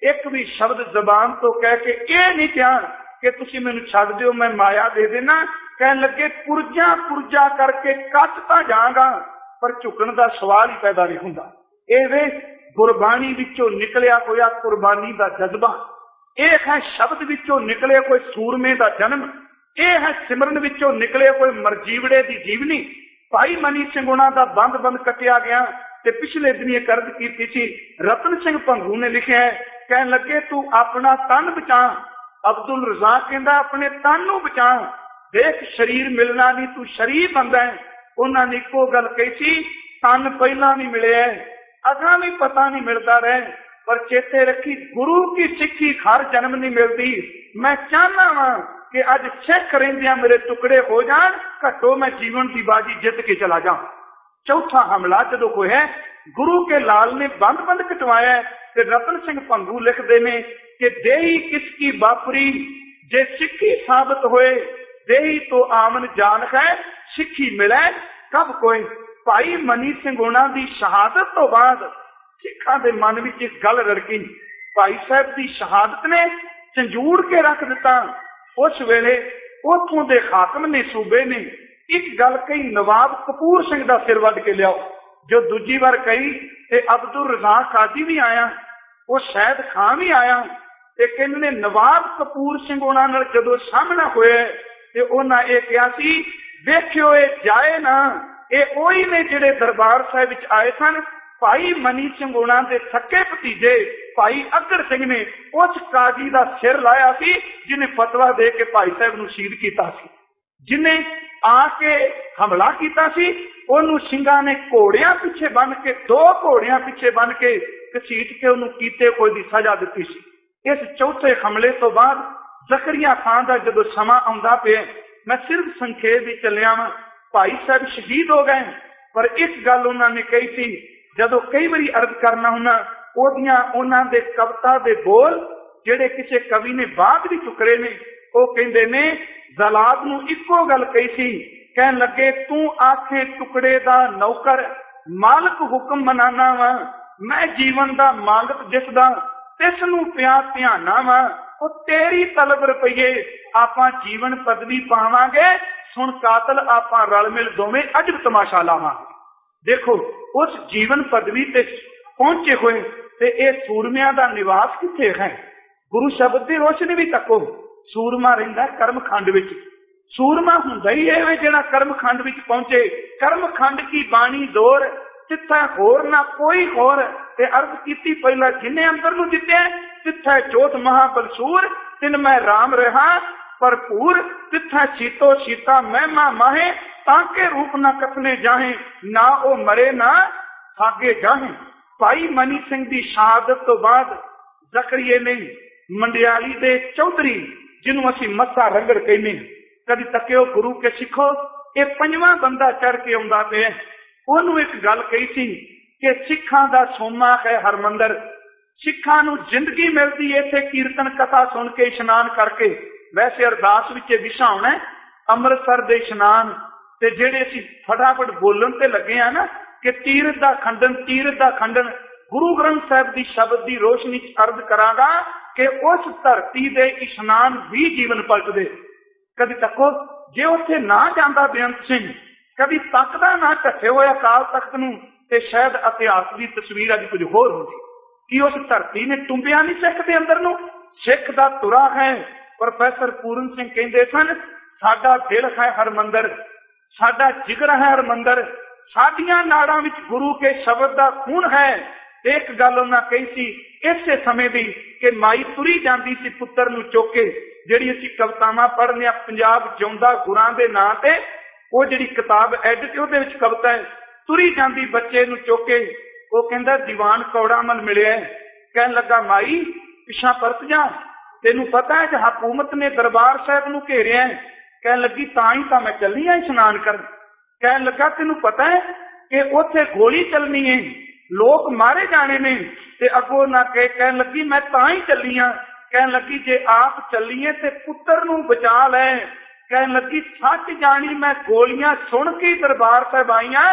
एक भी शब्द जबान तो कह के यह नहीं कहा कि तुसी मैनू छड्ड दिओ, मैं माया दे देना। कह लगे पुरजा पुरजा करके कटता जागा, पर झुकण का सवाल ही पैदा नहीं हुंदा। ये गुरबाणी विचों निकलिया होया कुर्बानी का जज्बा, यह है शब्द विचों निकले कोई सूरमे का जन्म, यह है सिमरन विचों निकले कोई मरजीवड़े की जीवनी। भाई मनी सिंह उन्हां दा बंद बंद कटिया गया। ते पिछले दिन एक अर्ज की थी, रतन सिंह भंगू ने लिखा है, कह लगे तू अपना तन बचा। अब्दुल रज़ाक कहंदा अपने तन नूं बचा, देख शरीर मिलना नहीं, तू शरीर बनदा है। उन्होंने इको गल कही सी, तन पहला नहीं मिले, अगा भी पता नहीं मिलता रहे, पर चेते रखी गुरु की सिक्खी हर जन्म नहीं मिलती। मैं चाहना वा कि अज सिख रहिंदियां मेरे टुकड़े हो जान, घटो मैं जीवन की बाजी जित के चला जाऊं। चौथा हमला जदों होया, गुरु के लाल ने बंद बंद कटवाया। रतन सिंह भंगू लिखते ने कि देही किसकी बापरी जे सिक्खी साबित होए, देही तो आमन जान है सिक्खी मिले कब कोई। भाई मनी सिंह उन्हां दी शहादत तो बाद सिखां दे मन विच इस गल रड़की, भाई साहब की शहादत ने झंझूड़ के रख दिता। उस वेले उथों दे हाकम ने सूबे ने एक गल कही, नवाब कपूर सिंह का सिर वध के लियाओ। जो दूजी बार कही ते अब्दुल रज़ाक काजी भी आया, वो शहीद खां भी आया। ते कहने नवाब कपूर सिंह उन्हां नाल जदों सामना होया ते उन्हां ये कहा सी, देखियो ये जाए ना, ये ओही ने जिहड़े दरबार साहिब विच आए सन। भाई मनी सिंह उन्हां दे सके भतीजे भाई अगर सिंह ने उस काजी का सिर लाया सी जिन्हें फतवा दे के भाई साहब नूं शहीद कीता सी। जिन्हें आके हमला किया सी, ओनू सिंघां ने घोड़ियां पिछे बन के, 2 घोड़ियां पिछे बन के घसीट के ओनू कीते कोई दी सजा दी सी। इस चौथे हमले तो बाद जकरिया खान का जदों समा आउंदा पिया, मैं सिर्फ संखेप ही चलिया वां, भाई साहब शहीद हो गए। पर एक गल उन्होंने कही थी, जदों कई बारी अर्ज करना हुन्ना, ओदियां उन्हां दे कविता दे बोल जिहड़े किसी कवि ने बाद भी चुकड़े ने, वो कहंदे ने जलाद नूं इको गल कही सी, कहन लगे तू आखे टुकड़े दा नौकर मालक हुक्म मनाना वा, मैं जीवन दा मालक जिसदा तिस नूं पिया ध्याना वा, वो तेरी तलब रुपये आपां जीवन पदवी पावांगे, सुन कातल आपां रल मिल दोवें अजब तमाशा लावांगे। देखो उस जीवन पदवी ते पहुंचे हुए ते ये सूरमियां दा निवास किथे है। गुरु शब्द की रोशनी भी तको, सूरमा रहिंदा कर्मखंड विच। सूरमा हुंदा ही इह जिहड़ा कर्मखंड विच पहुंचे। कर्मखंड की बाणी दोर तिथा होर ना कोई होर। ते अर्ज कीती पहला जिन्हें अंदर नूं जित्या तिथा जोत महाबलसूर तिन मैं राम रहा भरपूर। तिथा सीतो सीता महिमा माहे ताके रूप ना कथने जाहे ना ओ मरे ना भागे जाहे। भाई मनी सिंह की शहादत तो बाद जकरिए ने मंडियाली दे चौधरी जिन्हों असी मस्सा रंगड़ कहने कभी तकियो गुरु के सिखो ये पंजवां बंदा चढ़ के आउंदा पिया। ओनू एक गल कही सी कि सिखां दा सोमा है हरमंदर। सिखां नूं जिंदगी मिलती है इत्थे कीर्तन कथा सुन के इशनान करके। वैसे अरदास विच विशा होना अमृतसर दे इशनान ते जेड़े असी फटाफट बोलन ते लगे हैं ना कि तीरथ दा खंडन गुरु ग्रंथ साहिब दी शब्द दी रोशनी च अर्ज करांगा कि उस धरती दे इशनान भी जीवन पलट दे। कभी तको जे उत्थे ना जांदा बेअंत सिंह, कभी तकदा ना ढके होए अकाल तख्त नूं ते शायद इतिहास की तस्वीर अज कुछ होर होंदी कि उस धरती ने टुंबिया नहीं सिख दे अंदर नूं। सिख दा तुरा है। प्रोफैसर पूरन सिंह कहंदे सन साडा दिल है हरमंदर, साडा जिगर है हरमंदर, साडियां नाड़ां विच गुरु के शब्द दा खून है। एक गल उन्हां कही सी इसे समय दी कि माई तुरी जांदी सी पुत्तर नूं चुक के। जिहड़ी असीं कवितावां पढ़ने पंजाब जिउंदा गुरां दे नां ते वो जिहड़ी किताब एड ते उहदे विच कविता है तुरी जांदी बच्चे नूं चुक के। वो कहंदा दीवान कौड़ा मल मिलिया। कहन लगा माई पिछा परत जा, तेनू पता है कि हुकूमत ने दरबार साहब नूं घेरिया है। कहन लगी तां ही तां मैं चली आ इशनान करन। कहन लगा तेनू पता है कि उत्थे गोली चलनी है, लोग मारे जाने ने ते अगों ना कहे। कहन लगी मैं तां ही चली आ। कहन लगी जे आप चलीए ते पुत्र नूं बचा लै। कहन लगी सच जानी मैं गोलियां सुन के दरबार साहब आईया,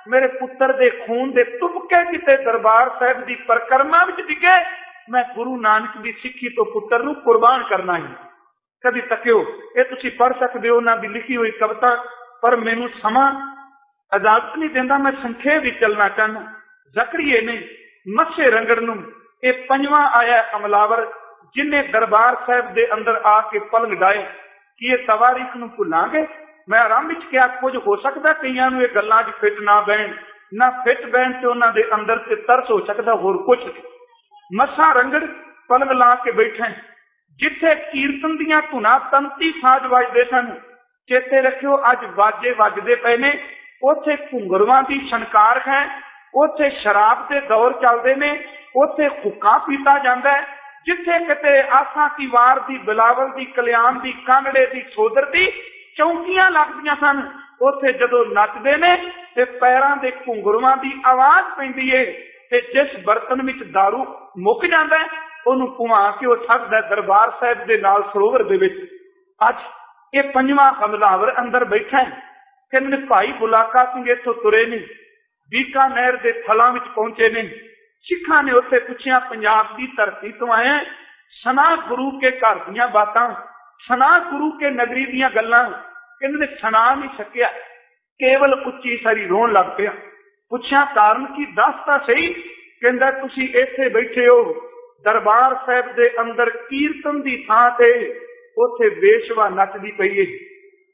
मेरे पुत्र दे खून दे तुबके किते दरबार साहब दी परिक्रमा विच डिगे। मैं गुरु नानक दी सिੱਖੀ तो पुत्र नूं कुर्बान करना ही। कभी तकियो ये तुसीं पढ़ सकदे हो ना दी लिखी हुई कविता, पर मैनूं समा इजाजत नहीं देंदा। मैं संखेप विच चलना चाहना। जकरिए ने मस्से रंगड़ नूं ये पंजवां आया हमलावर जिन्हें दरबार साहब दे अंदर आके पलंग डाए कि ये तवारीख नूं भुलांगे। मैं आरंभ विच किहा कुछ हो सकदा कईयां नूं ये गल्लां 'च फिट ना बैण, ना फिट बैण ते उन्हां दे अंदर ते तरस हो सकदा होर कुछ। मस्सा रंगड़ पलंग ला के बैठे जिथे कीर्तन दियां धुनां तंती साज वजदे सन। चेते रखियो अज वाजे वजदे पए ने, उत्थे घुंगरवां दी छनकार है, उत्थे शराब के दौर चलते ने, उत्थे हुक्का पीता जाता है। जिथे किते आसा की वार दी बिलावल दी कल्याण दी कांगड़े दी सोदर दी चौंकियां लगदियां सन, उत्थे जदों नचदे ने ते पैरां दे घुंगरवां दी आवाज पैंदी है ते जिस बर्तन विच दारू मुक जांदा है उहनूं घुमा के वो सकदा दरबार साहिब दे नाल सरोवर दे विच। अज ये पंजवां हमलावर अंदर बैठा है। कहंदे भाई बुलाका सिंह इत्थों तुरे ने, बीकानेर दे थलां विच पहुंचे ने। सिखां ने उत्थे पुछिया पंजाब की धरती तो आए, सना गुरु के घर दीयां बातां, सना गुरु के नगरी दीयां गल्लां। कहंदे सना नहीं सकिया, केवल उच्ची सारी रोन लग पिया। पुछिया कारण की दस तां सही। कहंदा तुसीं इत्थे बैठे हो दरबार साहिब दे अंदर कीर्तन दी थां ते उत्थे वेशवा नचदी पई है,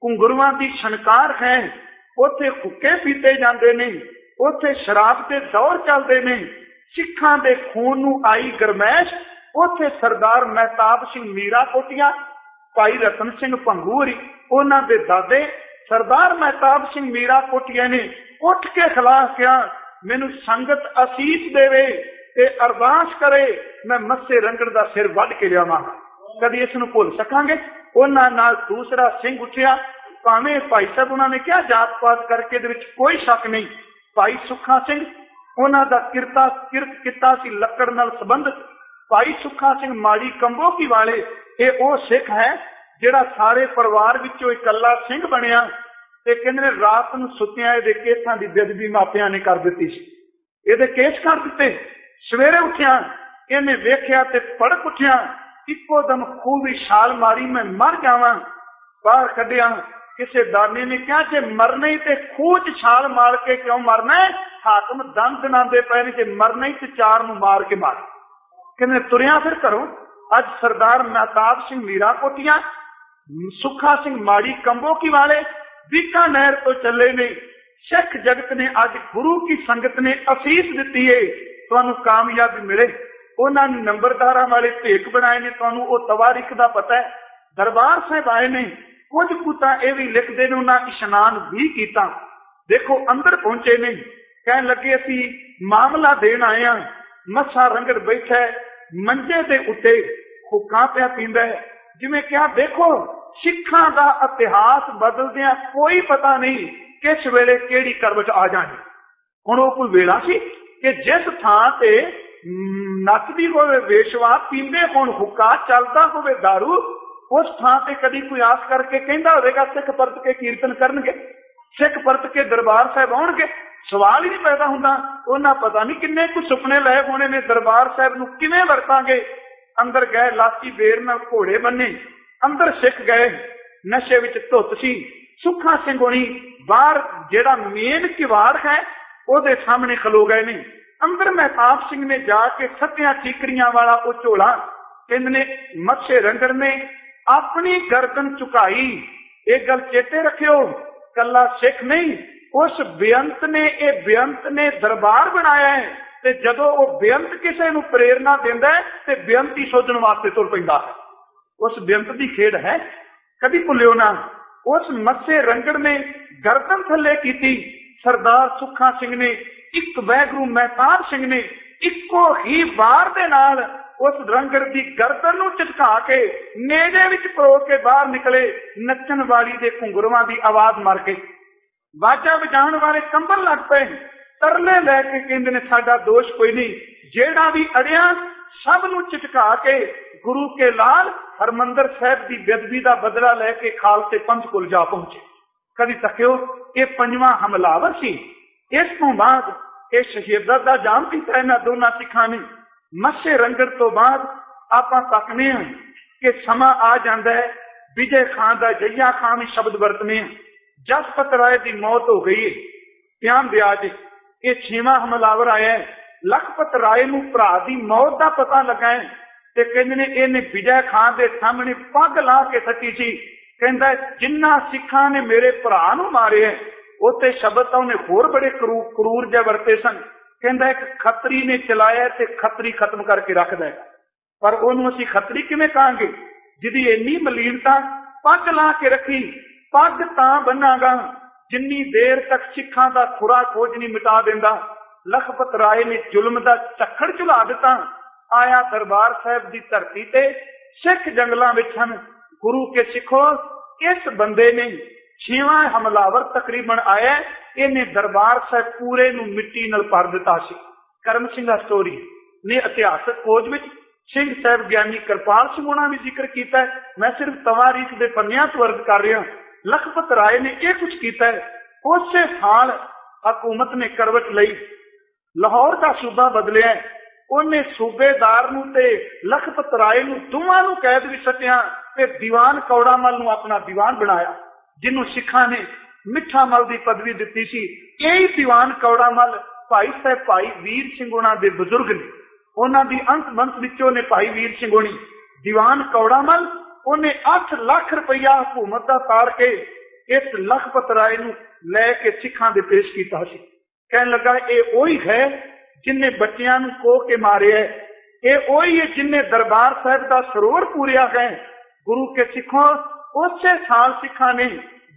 घुंगरुआं दी छनकार है, उत्थे हुक्के पीते जांदे ने, उत्थे शराब के दौर चलते ने। सिखां दे खून नूं आई गरमैश, उत्थे सरदार महताब सिंह मीरा कोटिया, भाई रतन सिंह भंगूरी, उन्हां दे दादे सरदार महताब सिंह मीरा कोटिया ने उठ के खिलाफ किया मैनू संगत असीस देवे ते अरदास करे मैं मस्से रंगड़ दा सिर वढ के लियावां। कदी इस नूं भुल सकांगे? उन्हां नाल दूसरा सिंह उठिया, भावें भाई साहब उन्होंने क्या जात पात करके दे विच कोई शक नहीं। भाई सुखा सिंह उन्हां दा किरत किता सी लकड़ नाल संबंधित। भाई सुखा सिंह माड़ी कंबोकी वाले ये वो सिख है जिहड़ा सारे परिवार विचों इकल्ला सिंह बनिया ते कहंदे रात नूं सुत्तियां इहदे केसां दी बेदबी मापियां ने कर दित्ती सी, इहदे केस कर दित्ते। सवेरे उठिया इहने वेखिया ते भड़क उठिया, इक्को दम खूह दी छाल मारी मैं मर जावां। बाहर कढिया, किसी दाने ने कहा जे मरना ही ते खूह च छाल मार के क्यों मरना है? हाकम दंद नांदे पए ने जे मरना ही ते चार नूं मार के मार। कहंदे तुरिया फिर घरों अज सरदार महताब सिंह मीरा कोटिया, सुखा सिंह माड़ी कंबोकी वाले बीकानेर तो चले ने। सिख जगत ने अज गुरु की संगत ने असीस दी है, तुहानू कामयाबी मिले। उन्होंने नंबरदारा वाले भेक बनाए ने, तुहानू वो तवारीख का पता है। दरबार साहब आए ने, कुछ कुता यह भी लिखते ने उन्हें इशनान भी किया। देखो अंदर पहुंचे ने, कह लगे असी मामला देन आए हैं। मस्सा रंगड़ बैठा मंजे के उत्ते हुक्का पिया पींदा है, जिवें क्या देखो सिखा का इतिहास बदलदिया कोई पता नहीं किस वेले केड़ी करवट आ जाए। हुण वो कोई वेला सी कि जिस थां ते नचदी होवे वेशवा, पींदे होण हुक्का, चलदा होवे दारू, उस थां ते कदी कोई आस करके कहंदा होवेगा सिख परत के कीर्तन करनगे, सिख परत के दरबार साहब आउणगे? सवाल ही नहीं पैदा हुंदा। उन्हां पता नहीं किन्ने कुछ सुपने लए होने ने, दरबार साहब नूं किवें वरतांगे। अंदर गए, लाची बेर नाल घोड़े बन्ने, अंदर सिख गए, नशे विच धुत सी। सुखा सिंह होणी बाहर जेड़ा मेन किवाड़ है ਉਹਦੇ सामने खलो गए ने। अंदर महताब सिंह ने जाके सत्या ठीकरियां वाला वो झोला, कहंदे ने मत्से रंगड़ ने अपनी गर्दन झुकाई। एक गल चेते रखियो, कला सिख नहीं, उस बेअंत ने, ये बेअंत ने दरबार बनाया है, ते जदों वो बेअंत किसी नूं प्रेरणा दिंदा है ते बेअंत ही सोचण वास्ते तुर पैंदा है। उस बेअंत की खेड है, कभी भुलियो ना। उस मत्से रंगड़ ने गर्दन थले की, सरदार सुखा सिंह ने, एक वैगुरु महताब सिंह ने इको ही वार दे नाल उस रंगड़ की गर्दन नूं झटका के नेजे विच परो के बाहर निकले। नचन वाली दे घुंघरवां की आवाज मार के वाजा वजाण वाले कंबल लग पे, तरले लैके कहंदे ने साडा दोष कोई नहीं, जेड़ा भी अड़िया सब नूं झटका के गुरु के लाल हरमंदर साहब की बेदबी का बदला लैके खालसे पंथ कोल जा पहुंचे। कदी तकियो ये पंजवां हमलावर सी। इस तो बाद ये शहीदां दा जाम कीता इन्हां दोनां सिखां ने। मस्से रंगड़ तो बाद आपां तकने हैं कि समा आ जांदा है, विजय खां दा जैया खां भी शब्द वरतने हैं। जसपत राय की मौत हो गई है, ध्यान दिया जे ये 6वां हमलावर आया है। लखपत राय नूं भरा दी मौत का पता लगा है ते कहंदे ने इहने विजय खां दे सामने पग ला के सटी सी। कहंदा जिन्ना सिखां ने मेरे भरा नूं मारे है, उत्ते शब्द तां उहने होर बड़े क्रूर जिहे वरते सन। कहंदा एक खतरी ने चलाया ते खतरी खत्म करके रखदा है, पर उहनूं असीं खतरी किवें कहांगे जिहदी इन्नी मलीनता। पग ला के रखी, पग तां बन्नागा जिन्नी देर तक सिखां दा खुरा खोज नहीं मिटा दिंदा। लखपत राय ने जुल्म दा झक्खड़ झुला दिता। आया दरबार साहब की धरती ते, सिख जंगलों में हन। गुरु के सिखो, इस बंदे ने 6वां हमलावर तकरीबन आया, इन्हें दरबार साहब पूरे नूं मिट्टी नाल भर दिता सी। करम सिंह स्टोरी ने इतिहासक खोज विच सिंह साहब ज्ञानी कृपाल सिंह होना भी जिक्र किया है। मैं सिर्फ तवारीख के पन्नियां तो अर्ज कर रहा। लखपत राय ने यह कुछ किया है। उस साल हुकूमत ने करवट लई, लाहौर का सूबा बदलिया। उन्हें सूबेदार नूं ते लखपत राय नूं दोवां नूं कैद विच सटिया ते दीवान कौड़ामल नूं अपना दीवान बनाया, जिन्हों सिखा ने मिठा मल की पदवी दी सी। यही दीवान कौड़ामल भाई साहब भाई वीर सिंह होना दे बुजुर्ग ने। उन्होंने दी अंत बंत विचों ने भाई वीर सिंह होनी दीवान कौड़ामल, उन्हें 8 लाख रुपया हुकूमत का तार के इस लखपत राय नूं लैके सिखां दे पेश किया। कहने लगा ये वही है जिन्हें बच्चियां नूं कोह के मारे है, ये वही है जिन्हें दरबार साहब का सरोवर पूरिया है। गुरु के सिखों, उस साल सिखा ने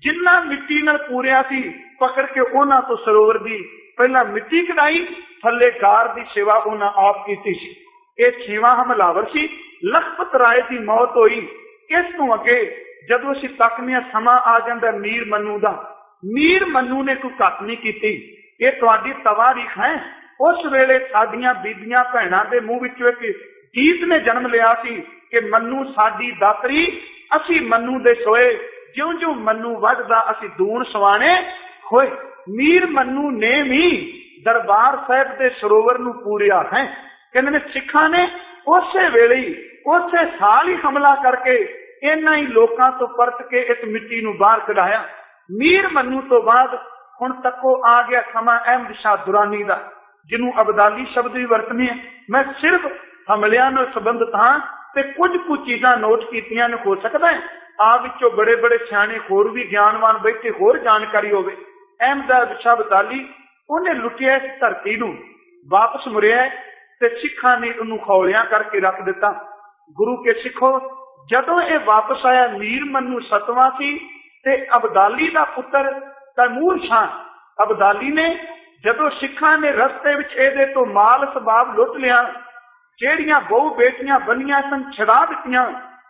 जिन्ना मिट्टी नाल पूरिया सी पकड़ के उन्हां तो सरोवर दी पहला मिट्टी कढ़ाई, थले गार दी सेवा उन्हां आप कीती सी। ये 6वां हमलावर सी। लखपत राय की मौत हुई। इस तो अगे जदों असीं तकने समा आ जांदा मीर मन्नू दा, मीर मन्नू ने कोई घट नहीं कीती। ये तुहाडी तवारीख है। उस वेले साडियां बीबियां भैणां दे मूंह विचों एक गीत ने जन्म लिया सी कि मन्नू साडी दातरी, असी मन्नू दे सोए, ज्यों ज्यों मन्नू वधदा असी दूण सवाणे होए। मीर मन्नू ने भी दरबार साहब के सरोवर नूं पूरिया है। कहंदे ने सिखां ने उस वेले ही, उस साल ही हमला करके इन्हां ही लोकां तो परत के इस मिट्टी नूं बाहर कढाया। मीर मन्नू तो बाद हुण तको आ गया समा अहमद शाह दुरानी दा, जिन्हों अबदाली शब्द भी वरतने हैं। मैं सिर्फ हमलियां नाल संबंधित हाँ, ते कुछ कुछ चीज़ां नोट कीतियां ने, हो सकता है आप विचों बड़े बड़े सियाणे होर भी ज्ञानवान बैठे होर जानकारी होवे। अहमद शाह अब्दाली उन्हें लुटिया इस धरती नूं, वापस मुड़िया ते सिखां ने उन्होंने खौलियां करके रख दिता। गुरु के सिखो जदों ये वापस आया, मीर मन्नू सतवां सी ते अब्दाली दा पुत्र तैमूर शाह अब्दाली ने जदों सिखां ने रस्ते विच इहदे तो माल सबाब लुट लिया, ਜਿਹੜੀਆਂ बहु बेटियां बनियां सन छड़ा दित्तियां,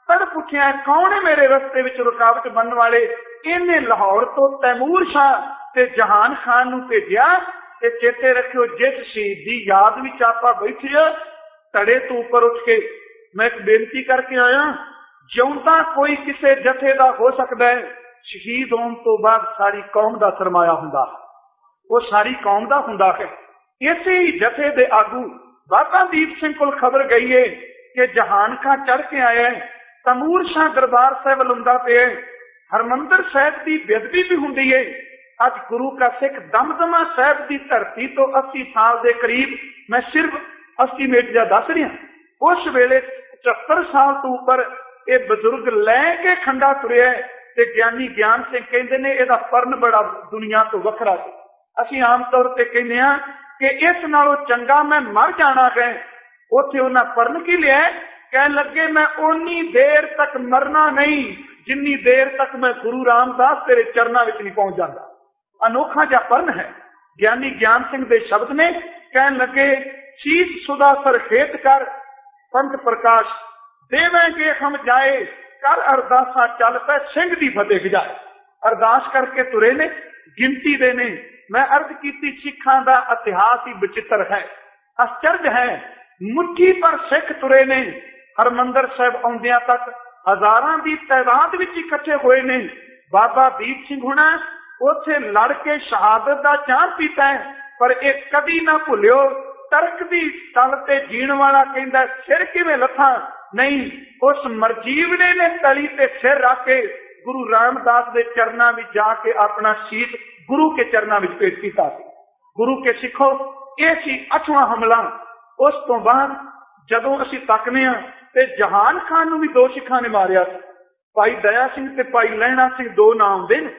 तड़प उठिया कौन है मेरे रस्ते विच रुकावट बनने वाले। इन्हें लाहौर तो तैमूर शाह ते जहान खान नूं भेजिया ते चेते रखियो जिस शहीद दी याद विच आपां बैठे धड़े तो उपर उठ के मैं एक बेनती करके आया, जिउंदा कोई किसी जथे दा हो सकता है, शहीद होने तो बाद सारी कौम दा सरमाया हुंदा, वो सारी कौम दा हुंदा है। इसे ही जथे दे आगू बाबा दीप सिंह को खबर गई है कि जहान खां चढ़ के आया है, तैमूर शाह दरबार साहब लुंदा पे है, हरमंदर साहब की बेदबी भी होंदी है। अज गुरु का सिख दमदमा साहब की धरती तो 80 साल के करीब, मैं सिर्फ एस्टीमेट जा दस रहा, उस वेले 75 साल तो उपर ये बजुर्ग लैके खंडा तुरिया है ते ज्ञानी ज्ञान सिंह कहते हैं इसका परन बड़ा दुनिया तो वखरा सी। असीं आम तौर पर कहने कि इस नालों चंगा मैं मर जाना है। उथे उन्हें परन की लिया, कह लगे मैं उन्नी देर तक मरना नहीं जिन्नी देर तक मैं गुरु रामदास तेरे चरणों में नहीं पहुंच जाता। अनोखा जा परन है। ज्ञानी ज्ञान सिंह के शब्द ने, कह लगे शीश सुधा सर खेत कर पंथ प्रकाश देवेंगे हम जाए, कर अरदासा चल पे सिंह दी फतेह जाए। अरदास करके तुरे ने, गिनती दे ने। मैं अर्ज की सिखां दा इतिहास ही विचित्र है, आश्चर्य है। मुट्ठी पर सिख तुरे ने, हरमंदर साहब आउंदियां तक हजारां की तादाद विच इकट्ठे हुए ने। बाबा दीप सिंह हुणा उथे लड़ के शहादत का चाह पीता है, पर एक कदी ना भुलियो, तरक दी तल ते जीण वाला कहंदा सिर किवें लथा नहीं। उस मरजीवड़े ने तली ते सिर रख के गुरु रामदास के चरणों में जाके अपना शीश गुरु के चरणों में पेश किया। गुरु के सिखो यह सी 8वां हमला। उस तो बाद जदों असीं तकने ते जहान खान नूं भी 2 सिखां ने मारिया, भाई दया सिंह ते भाई लहणा सिंह 2 नाम आउंदे ने।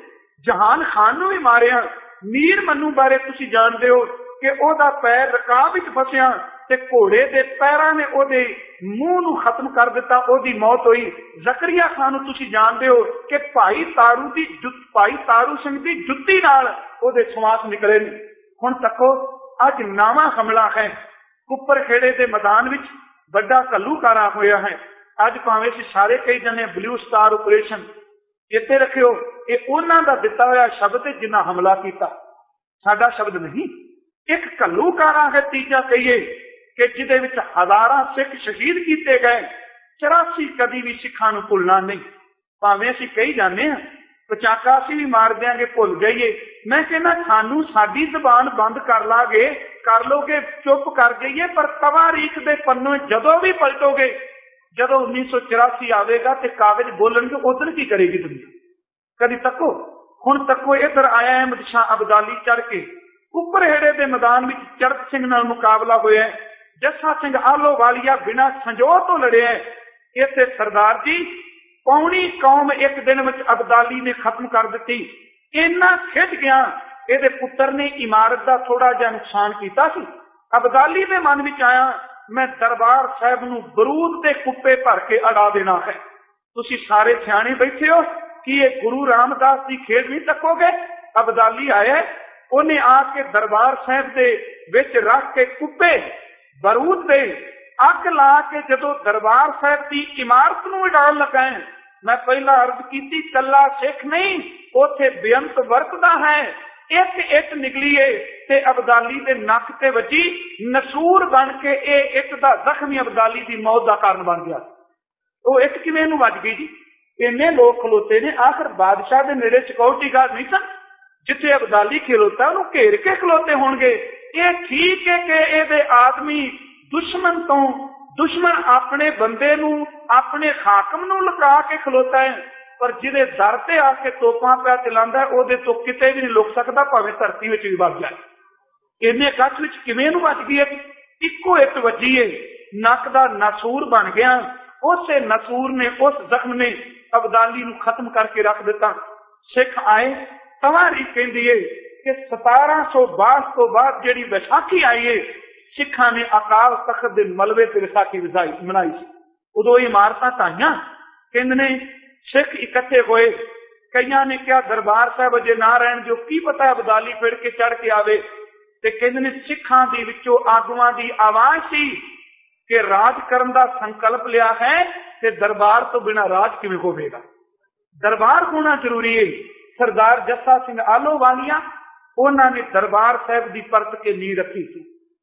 जहान खान नूं भी मारिया। मीर मन्नू बारे तुसीं जाणदे हो कि ओहदा पैर रकाब विच फसिया ते घोड़े दे पैरां ने ओहदे मूंह नूं खत्म कर दिता, ओहदी मौत हुई। जकरिया खान नूं तुसीं जाणदे हो कि भाई तारू सिंह दी जुत्ती नाल ओहदे श्वास निकले ने। हुण तको अज नवां हमला है। कुपर खेड़े के मैदान विच बड़ा घल्लूकारा होया है। अज भावें असीं सारे कई जने ब्लू स्टार ऑपरेशन चेते रखियो, ये उन्हां दा दिता होया शब्द है जिन्हां हमला किया, साडा शब्द नहीं। एक घल्लूकारा है तीजा कहिए कि जिहदे विच हजारां सिख शहीद किए गए। 84 कदी भी सिखां नूं भुलना नहीं। भावें असीं कही जाने पचाका असीं भी मार देंगे, भुल जाइए। मैं कहना सानू साडी जबान बंद कर लोगे, चुप कर जाइए, पर तवारीख दे पन्नों जदों भी पलटोगे, जदों 1984 आवेगा तो कागज बोलणगे, उधर की करेगी दुनिया। कदी तको हुण तको इधर आया अहमद शाह अब्दाली चढ़ के कुपरहेड़े के मैदान में चरत सिंह नाल मुकाबला होया। जस्सा सिंह आलोवालिया बिना संजोह तो लड़िया। इसे सरदार जी पौनी कौम एक दिन में अब्दाली ने खत्म कर दी। इन्ना खिज गया, ये पुत्र ने इमारत का थोड़ा जिहा नुकसान किया। अब्दाली के मन में आया मैं दरबार साहब नूं बरूद के कुप्पे भर के अड़ा देना है। तुसीं सारे सियाणे बैठे हो कि ये गुरु रामदास की खेड नहीं तकोगे। अब्दाली आया, उन्हें आके दरबार साहब के विच रख के कुप्पे बरूद दे अग ला के जदों दरबार साहब की इमारत नूं उड़ाउण लगा। मैं पहला अर्ज की कला सिख नहीं, उथे बेअंत वरतदा है। एक इट निकली है ते अब्दाली के नक ते वजी, नसूर बन के इट दा जख्मी अब्दाली की मौत का कारण बन गया। वो इट किवें नूं वज गई जी? इन्ने लोग खलोते ने, आखिर बादशाह के नेड़े सिक्योरिटी गार्ड नहीं सन, जिथे अब्दाली खलोता उन्होंने घेर के खलोते होंगे। ये ठीक है कि ये आदमी दुश्मन अपने बंदे नूं अपने हाकम नूं लुका के खलोता है, पर जिहदे दर ते आके तोपां पै चलांदा ओहदे तो किते भी नहीं लुक सकता, भावें धरती विच भी वज जाए। इन्ने कच्छ विच किवें नूं वज गई है? इक्को इट वजी है, नक दा नासूर बन गया। उसे नसूर ने, उस जख्म ने अब्दाली नूं खत्म करके रख दिता। सिख आए, तवारी कहंदी है कि 1762 तो बाद जिहड़ी विसाखी आई है, सिखा ने अकाल तख्त दे मलबे ते विसाखी मनाई सी। उदों इमारतां ढाईयां, कहंदे ने सिख इकट्ठे होए। कईयां ने कहा दरबार साहब अजे ना रहन जो, की पता अब्दाली फिर के चढ़ के आवे। ते कहंदे ने सिखां दे विचों आगुआं दी आवाज सी कि राज करन दा संकल्प लिया है ते दरबार तो बिना राज किवें होवेगा, दरबार होना जरूरी है। सरदार जस्सा सिंह आलोवालिया उन्होंने दरबार साहब की परत के नींह रखी थी।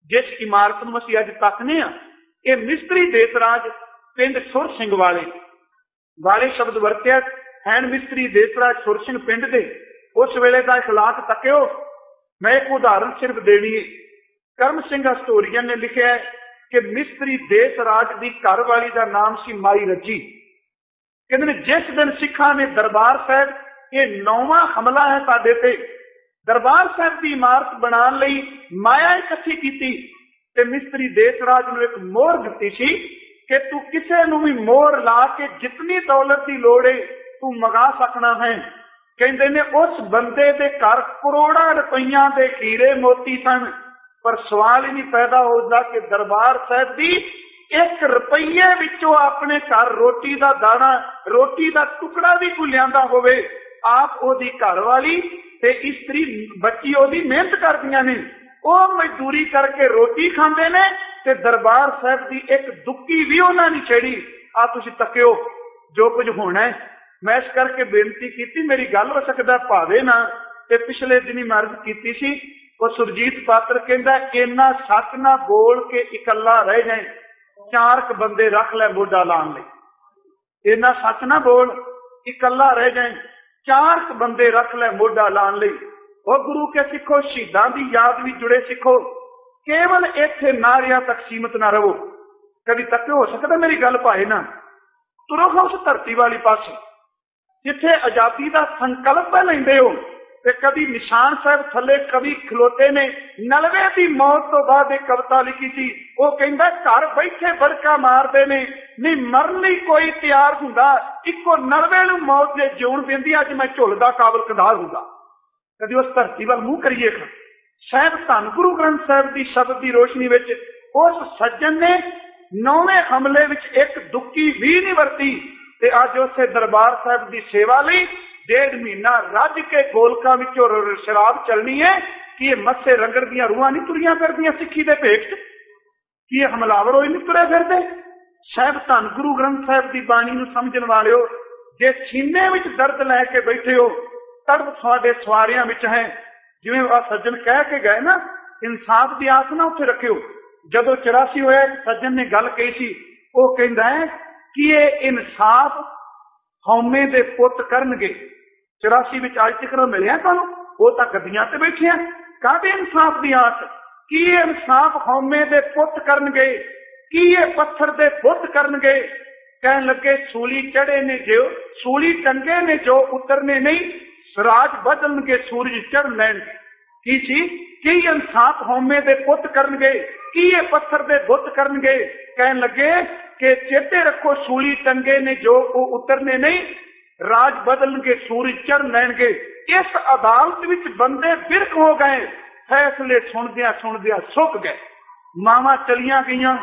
जिस इमारत में असीं अज तकने आ, ये मिस्त्री देसराज पिंड सुर सिंह वाले शब्द वरत्या है। मिस्त्री देसराज सुर सिंह पिंड दे उस वेले का इखलाक तकियो। मैं एक उदाहरण सिर्फ देनी है। करम सिंह हिस्टोरियन ने लिखा है कि मिस्त्री देसराज की घर वाली का नाम सी माई रजी। कहते जिस दिन सिखा ने दरबार साहब, ये 9वां हमला है साडे ते, दरबार साहब की इमारत बनाने लई माया इकट्ठी की ते मिस्त्री देसराज नूं एक मोहर दित्ती सी कि तू किसी नूं भी मोहर ला के जितनी दौलत की लोड़ है तू मंगा सकना है। कहते ने उस बंदे दे घर करोड़ां रुपइया के हीरे मोती सन, पर सवाल ही नहीं पैदा होता कि दरबार साहब की 1 रुपये विचों अपने घर रोटी का दाना, रोटी का टुकड़ा भी कोई लियांदा होवे। आप ओदी घर वाली ते इस्त्री बच्ची ओदी मेहनत करदियां ने, वो मजदूरी करके रोटी खांदे ने ते दरबार साहब की 1 दुक्की भी उन्हां ने छेड़ी। आ तुसीं तकियो जो कुछ होना है। मैं इस करके बेनती की, मेरी गल हो सकता भावे ना, ते पिछले दिन ही अर्ज की सी। वो सुरजीत पात्र कहता इन्ना सच ना बोल के इकल्ला रह जाए, 4 बंदे रख ले मोढा लाने लई। इन्ना सच ना बोल इकल्ला रह जाए, 4 बंदे रख ले मोढा लाने लई। और गुरु के सिखो, शहीदां दी याद भी जुड़े सिखो, केवल इत्थे नारियां तक सीमित ना रहो। कभी तक हो सकता मेरी गल पाए ना, तुरो उस धरती वाली पासे जिथे आजादी का संकल्प लेंदे हो। ते कभी निशान साहब थले कभी खलोते ने, नलवे की मौत तो बाद एक कविता लिखी थी। वो कहंदा घर बैठे बड़का मारते ने, नहीं मरन लई कोई तैयार हुंदा, इको नलवे नूं मौत जे जिउण देंदी, अज मैं झुलदा काबल कंधार हुंदा। कभी उस धरती वाल मूंह करिए खां। शायद धन गुरु ग्रंथ साहब की शब्द की रोशनी विच उस सज्जन ने 9वें हमले विच 1 दुक्की भी नहीं वरती ते अज उसे दरबार साहब की सेवा लई 1.5 महीना रज के गोलकां विचों शराब चलनी है कि ये मस्से रंगड़ दियां रूहां नहीं तुरियां फिरदियां सिक्खी दे भेट कि ये हमलावर होए नहीं तुरे फिरदे। शायद धन गुरु ग्रंथ साहब की बाणी नूं समझण वालिओ, जे सीने विच दर्द लैके बैठे हो, तड़प तुहाडे सवारियां विच है। जिवें आ सज्जन कह के गए ना, इंसाफ की आस ना उत्थे रखियो। जदों 84 होया सज्जन ने गल कही सी, वो कहंदा है कि ये इंसाफ हौमे दे पुत करनगे। 84 विच अज तक मिलिया तुहानूं, वो तां गद्दियां ते बैठे आ, काहदे इंसाफ की आस? कि ये इंसाफ हौमे दे पुत करनगे, कि ये पत्थर दे बुत करनगे। कहन लगे सूली चढ़े ने जो, सूली टंगे ने जो उतरने नहीं, सराज बदलनगे सूरज चढ़ लैणगे। की सी कि इंसाफ हौमे दे पुत करनगे, कि ये पत्थर दे बुत करनगे। कहन लगे कि चेते रखो सूली टंगे ने जो वो उतरने नहीं, राज बदलनगे सूरज चढ़ लैणगे। इस अदालत विच बंदे बिरक हो गए, फैसले सुनदिया सुक गए। मावां चलियां गईयां,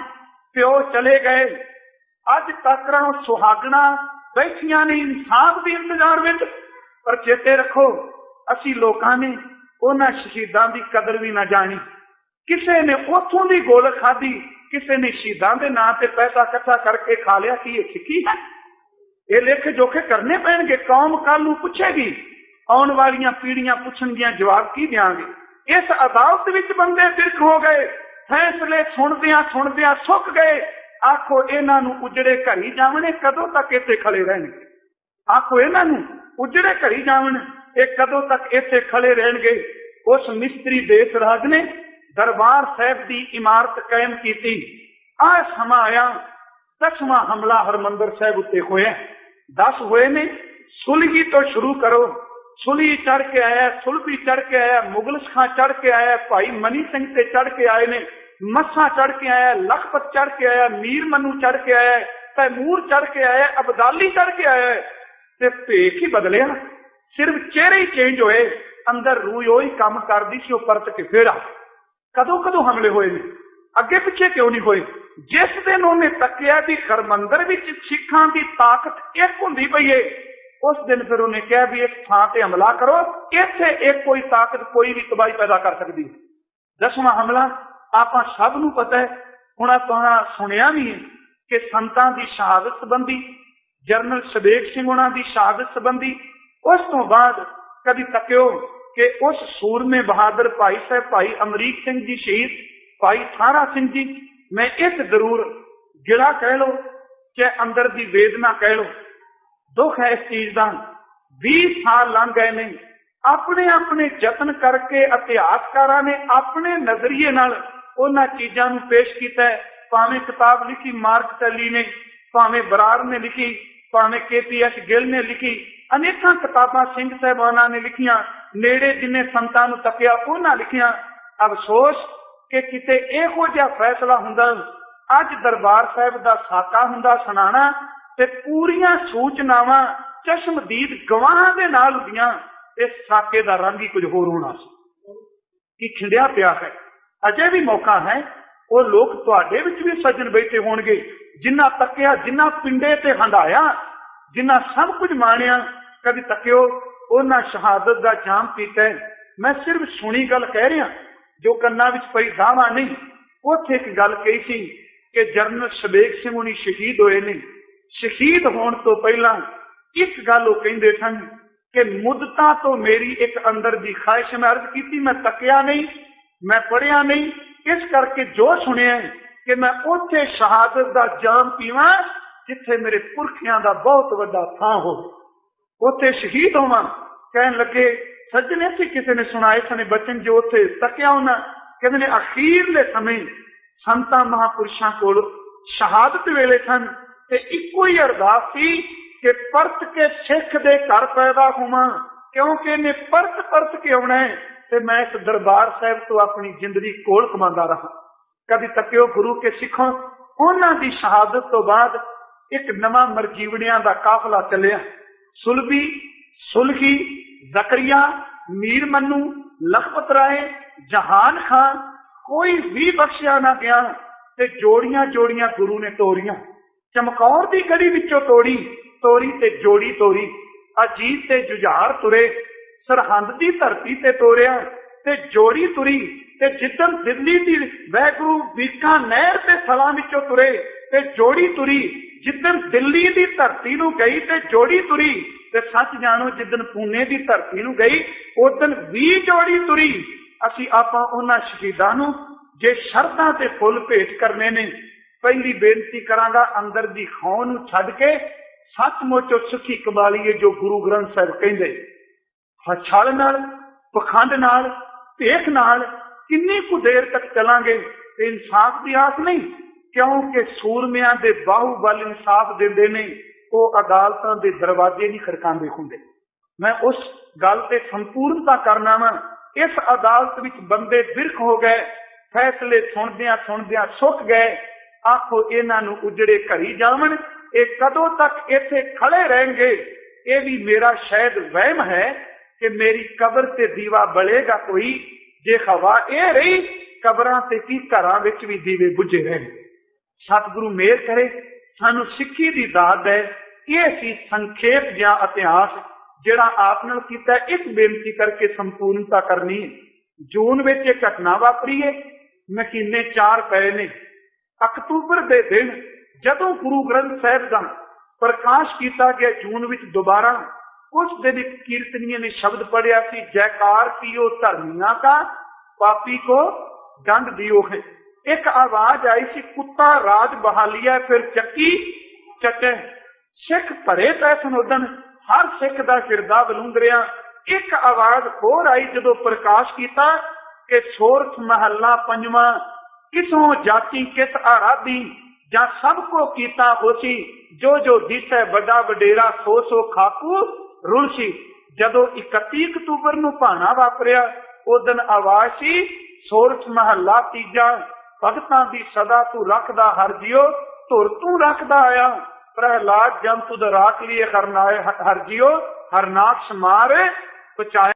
प्यो चले गए। अज तक सुहागणा बैठियां ने इंसाफ के इंतजार विच। पर चेते रखो असी लोकां ने उन्हां शहीदां की कदर भी ना जानी। किसी ने उथों की गोल खाधी, किसी ने शहीदां के नां ते पैसा इकट्ठा करके खा लिया। कि ये सिक्खी है? ये लेखे जोखे करने पैणगे। कौम कल नूं पुछेगी, आउण वालियां पीढ़ियां पुछणगियां, जवाब की देंगे। इस अदालत विच बंदे बिरक हो गए, फैसले सुनदियां सुक गए। आखो इन्हां नूं उजड़े घरी जावणे, कदों तक इत्थे खड़े रहणगे? आखो इन्हां नूं उजड़े घरी जावण, ये कदों तक इत्थे खड़े रहणगे? उस मिस्त्री देसराज ने दरबार साहब की इमारत कायम की। आ समा आया 10वां हमला हरमंदर साहब उत्ते होया। 10 हुए ने। सुलही तो शुरू करो। सुलही चढ़ के आया, सुलभी चढ़ के आया, मुगलस खां चढ़ के आया, भाई मनी सिंह ते चढ़ के आए ने, मस्सा चढ़ के आया, लखपत चढ़ के आया, मीर मनु चढ़ के आया, तैमूर चढ़ के आया, अबदाली चढ़ के आया ते भेख ही बदलिया, सिर्फ चेहरे ही चेंज होए, अंदर रूह ओही काम करदी सी, परत के फिर आ। कदों कदों हमले होए ने, अगे पिछे क्यों नहीं होए? जिस दिन उन्हें तकिया भी हरमंदर विच सिखां दी ताकत एक हुंदी पई है, उस दिन फिर उन्हें कहा भी इस थां ते हमला करो, इत्थे एक कोई ताकत कोई भी तबाही पैदा कर सकती है। 10वां हमला आपां सब नूं पता है। हुण आपां सुनिया भी है कि संतां दी शहादत संबंधी, जनरल शबेग सिंह उन्हां दी शहादत संबंधी, उस तो बाद कभी तकियो कि उस सूरमे बहादुर भाई साहब भाई अमरीक सिंह जी शहीद, भाई थारा सिंह जी, मैं इस जरूर गिला कह लो चाहे अंदर दी वेदना कह लो, दुख है इस चीज का। 20 साल लंघ गए ने, अपने अपने जतन करके इतिहासकारां ने अपने नजरिए नाल उन्हां चीजां नूं पेश कीता है। भावें किताब लिखी मार्क टली ने, भावें बरार ने लिखी, भावें KPS गिल ने लिखी, अनेकां किताबां सिंह साहिबाना ने लिखियां, नेड़े जिन्हें संतां नूं तकिया उन्हां लिखियां। अफसोस कि किते इहो जिहा फैसला हुंदा, अज दरबार साहिब दा साका हुंदा सुनाना ते पूरियां सूचनावां चश्मदीद गवाहां दे नाल हुंदियां, इस साके दा रंग ही कुछ होर होना सी कि खिंडिया पिया है। अजे भी मौका है, वो लोग तुहाडे विच भी सज्जन बैठे होणगे जिन्हां तकिया, जिन्हां पिंडे ते हंडाया, जिन्हां सब कुछ माणिया। कभी तकियो उन्हां शहादत दा जाम पीता है। मैं सिर्फ सुनी गल कह रहा, जो कन्ना विच पई दावा नहीं। उत्थे एक गल कही सी कि जनरल शबेग सिंह उन्हीं शहीद होए ने। शहीद होने तो पहला एक गल वो कहंदे सन कि मुद्दतां तो मेरी एक अंदर दी ख्वाहिश, मैं अर्ज की, मैं तकिया नहीं, मैं पढ़िया नहीं, इस करके जो सुनिया कि मैं उत्थे शहादत दा जाम पीवां जिथे मेरे पुरखियां दा बहुत वड्डा थां हो, उत्थे शहीद होवां। कहन लगे सज्जने से किसी ने सुनाए सने बचन जो उत्थे तकिया उन्हां, कहंदे ने अखीरले समय संतां महापुरुषां कोल शहादत वेले सन ते इक्को ही अरदास सी कि परत के सिख दे घर पैदा होवां, क्योंकि इन्हें परत परत के आउणा है ते मैं इस दरबार साहिब तो अपनी जिंदगी कोल कमांदा रहा। कभी तकियो गुरु के सिखों, उन्हां दी शहादत तो बाद एक नवां मरजीवड़ियां दा काफला चलिया। सुलभी, सुलही, जकरिया, मीर मन्नू, लखपत राय, जहान खान, कोई भी बख्शिया ना गया ते जोड़ियां जोड़ियां गुरु ने तोड़ियां। चमकौर दी गड़ी विचों तोड़ी, तोरी ते जोड़ी तोरी। अजीत ते जुझार तुरे, सरहंद दी धरती ते तोरिया ते जोड़ी तुरी। ते जिद्दन दिल्ली दी वैगुरु बीकानेर ते सलां विचों तुरे ते जोड़ी तुरी। जिद्दन दिल्ली दी धरती नूं गई ते जोड़ी तुरी। ते सच जानो जिद्दन पुणे दी धरती नूं गई उदन भी जोड़ी तुरी। असी आपां उन्हां शहीदां नूं जे शरधां ते फुल भेट करने ने, पहली बेनती करांगा अंदर दी खौं नूं छड्ड के सचमुच सुखी कमालीए जो गुरु ग्रंथ साहिब कहंदे। छल नाल, पखंड नाल, भेख नाल किन्नी कु देर तक चलांगे? इंसाफ की आस नहीं, क्योंकि सूरमियां दे बाहुबल इंसाफ देंदे ने, वो अदालतां दे दरवाजे नहीं खड़कांदे हुंदे। मैं उस गल ते संपूर्णता करना वा। इस अदालत विच बंदे बिरख हो गए, फैसले सुनदियां सुनदियां सुक गए। आखो इन्हां नूं उजड़े घरी जावन, ये कदों तक इत्थे खड़े रहेंगे? ये भी मेरा शायद वहम है कि मेरी कबर ते दीवा बलेगा कोई, जे हवा ये रही कबरां ते की घरां विच भी दीवे बुझे रहणगे। सतगुरु मेहर करे, सानू सिक्खी दी दात है। ये सी संखेप जिहा इतिहास जिहड़ा आप नाल कीता। एक बेनती करके संपूर्णता करनी है। जून विच एक घटना वापरी है, महीने 4 पए ने। अक्तूबर दे दिन जदों गुरु ग्रंथ साहिब दा प्रकाश किया गया जून विच दोबारा, उस दिन एक कीर्तनीय ने शब्द पढ़िया सी, जयकार कियो धर्मिया का, पापी को दंड दियो है। एक आवाज आई सी, कुत्ता राज बहालिया फिर चक्की चटे। सिख भरे पै सन उदन, हर सिख दा हिरदा बलूंदरिया। एक आवाज होर आई जदों प्रकाश किया कि सोरठ महला पंजवां, किसों जाति किस आराधी, जा सबको कीता होसी, जो जो दिसै बड़ा वडेरा, सो सो खाकू रुलसी। जदों 31 अक्तूबर नूं भाना वापरिया, उदन आवाज सी, सोरठ महला तीजा, भगतां दी सदा तू रखदा हर जियो, ਧੁਰ ਤੂੰ ਰੱਖਦਾ ਆਇਆ। प्रहलाद जन तुद राख लिए हरनाए हर जियो हरनाथ समारे पचाए